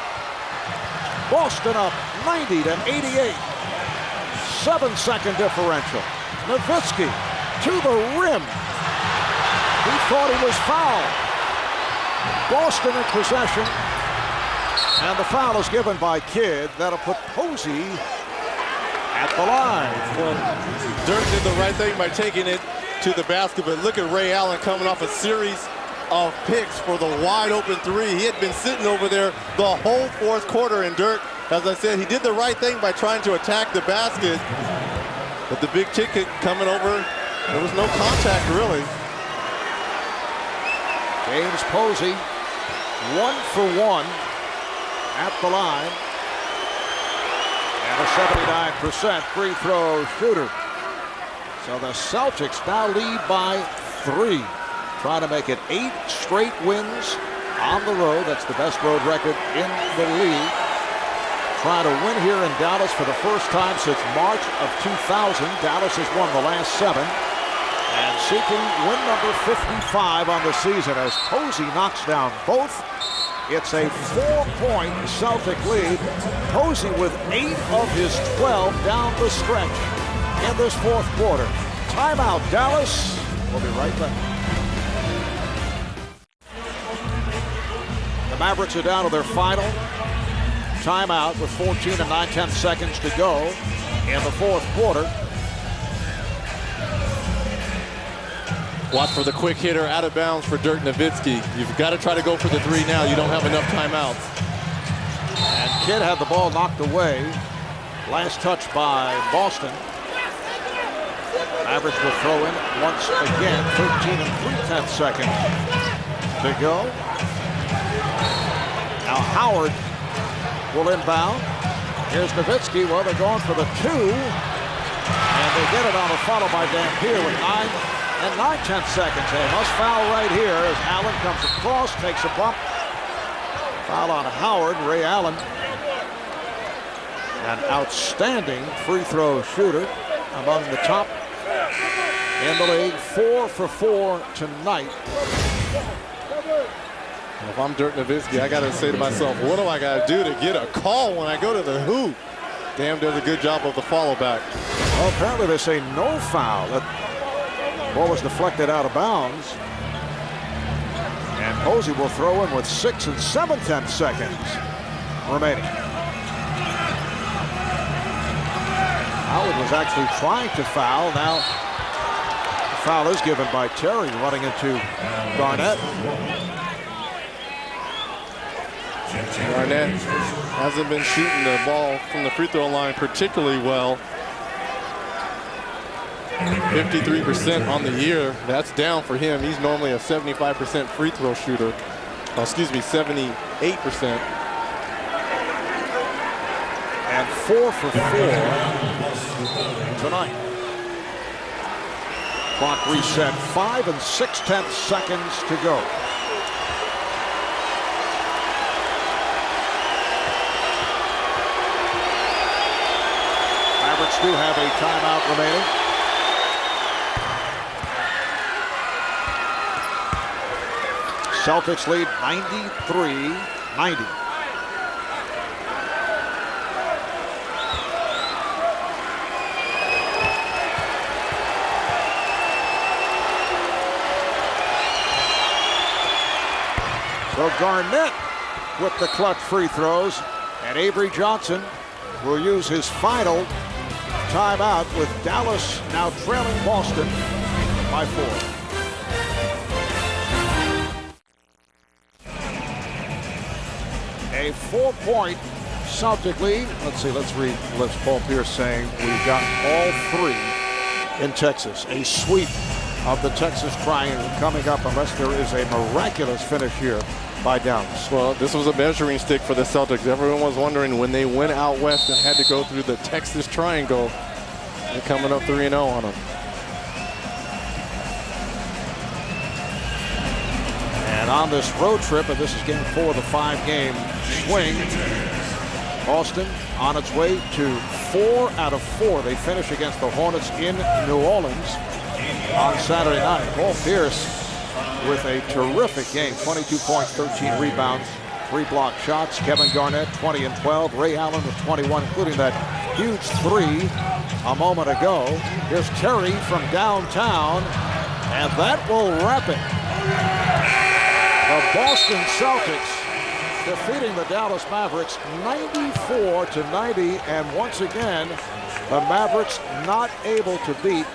Boston up 90-88. 7-second differential. Nowitzki to the rim. He thought he was fouled. Boston in possession. And the foul is given by Kidd. That'll put Posey at the line. Well, Dirk did the right thing by taking it to the basket, but look at Ray Allen coming off a series of picks for the wide open three. He had been sitting over there the whole fourth quarter, and Dirk, as I said, he did the right thing by trying to attack the basket. But the big ticket coming over, there was no contact really. James Posey, 1 for 1 at the line. And a 79% free throw shooter. So the Celtics now lead by 3. Trying to make it 8 straight wins on the road. That's the best road record in the league. Trying to win here in Dallas for the first time since March of 2000. Dallas has won the last 7. And seeking win number 55 on the season as Posey knocks down both. It's a 4-point Celtic lead. Posey with 8 of his 12 down the stretch in this fourth quarter. Timeout, Dallas. We'll be right back. The Mavericks are down to their final timeout with 14 and 9/10 seconds to go in the fourth quarter. Watch for the quick hitter out of bounds for Dirk Nowitzki. You've got to try to go for the 3 now. You don't have enough timeouts. And Kidd had the ball knocked away. Last touch by Boston. Mavericks will throw in once again. 13 and 3/10 seconds to go. Now Howard will inbound. Here's Nowitzki. Well, they're going for the 2. And they get it on a follow by Dampier with 9 and 9/10 seconds. They must foul right here as Allen comes across, takes a bump. Foul on Howard. Ray Allen, an outstanding free throw shooter, among the top in the league. 4 for 4 tonight. If I'm Dirk Nowitzki, I got to say to myself, what do I got to do to get a call when I go to the hoop? Dam does a good job of the follow back. Well, apparently they say no foul. That ball was deflected out of bounds. And Posey will throw in with 6 and 7/10 seconds remaining. Howard was actually trying to foul. Now the foul is given by Terry running into Garnett. Garnett hasn't been shooting the ball from the free throw line particularly well. 53% on the year. That's down for him. He's normally a 75% free throw shooter. Oh, excuse me, 78%. And 4 for 4 tonight. Clock reset. 5 and 6/10 seconds to go. Mavericks do have a timeout remaining. Celtics lead 93-90. So Garnett with the clutch free throws, and Avery Johnson will use his final timeout with Dallas now trailing Boston by 4. A 4-point Celtic lead. Let's see, let's read what's Paul Pierce saying. We've got all 3 in Texas. A sweep of the Texas Triangle coming up unless there is a miraculous finish here by Dallas. Well, this was a measuring stick for the Celtics. Everyone was wondering when they went out west and had to go through the Texas Triangle. They're coming up 3-0 on them. And on this road trip, and this is game 4 of the 5-game swing, Boston on its way to 4 out of 4. They finish against the Hornets in New Orleans on Saturday night. Paul Pierce with a terrific game. 22 points, 13 rebounds, 3 block shots. Kevin Garnett, 20 and 12. Ray Allen with 21, including that huge 3 a moment ago. Here's Terry from downtown, and that will wrap it. The Boston Celtics defeating the Dallas Mavericks 94-90. And once again, the Mavericks not able to beat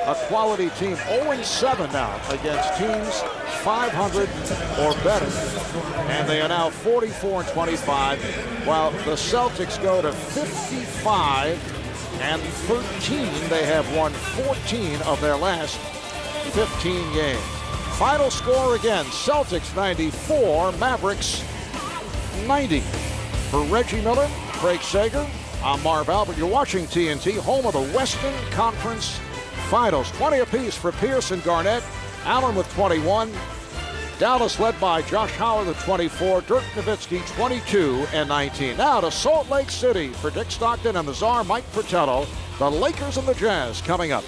a quality team. 0-7 now against teams 500 or better. And they are now 44-25, while the Celtics go to 55-13. They have won 14 of their last 15 games. Final score again, Celtics 94, Mavericks 90. For Reggie Miller, Craig Sager, I'm Marv Albert. You're watching TNT, home of the Western Conference Finals. 20 apiece for Pierce and Garnett. Allen with 21. Dallas led by Josh Howard with 24. Dirk Nowitzki 22 and 19. Now to Salt Lake City for Dick Stockton and the Czar Mike Fratello. The Lakers and the Jazz coming up.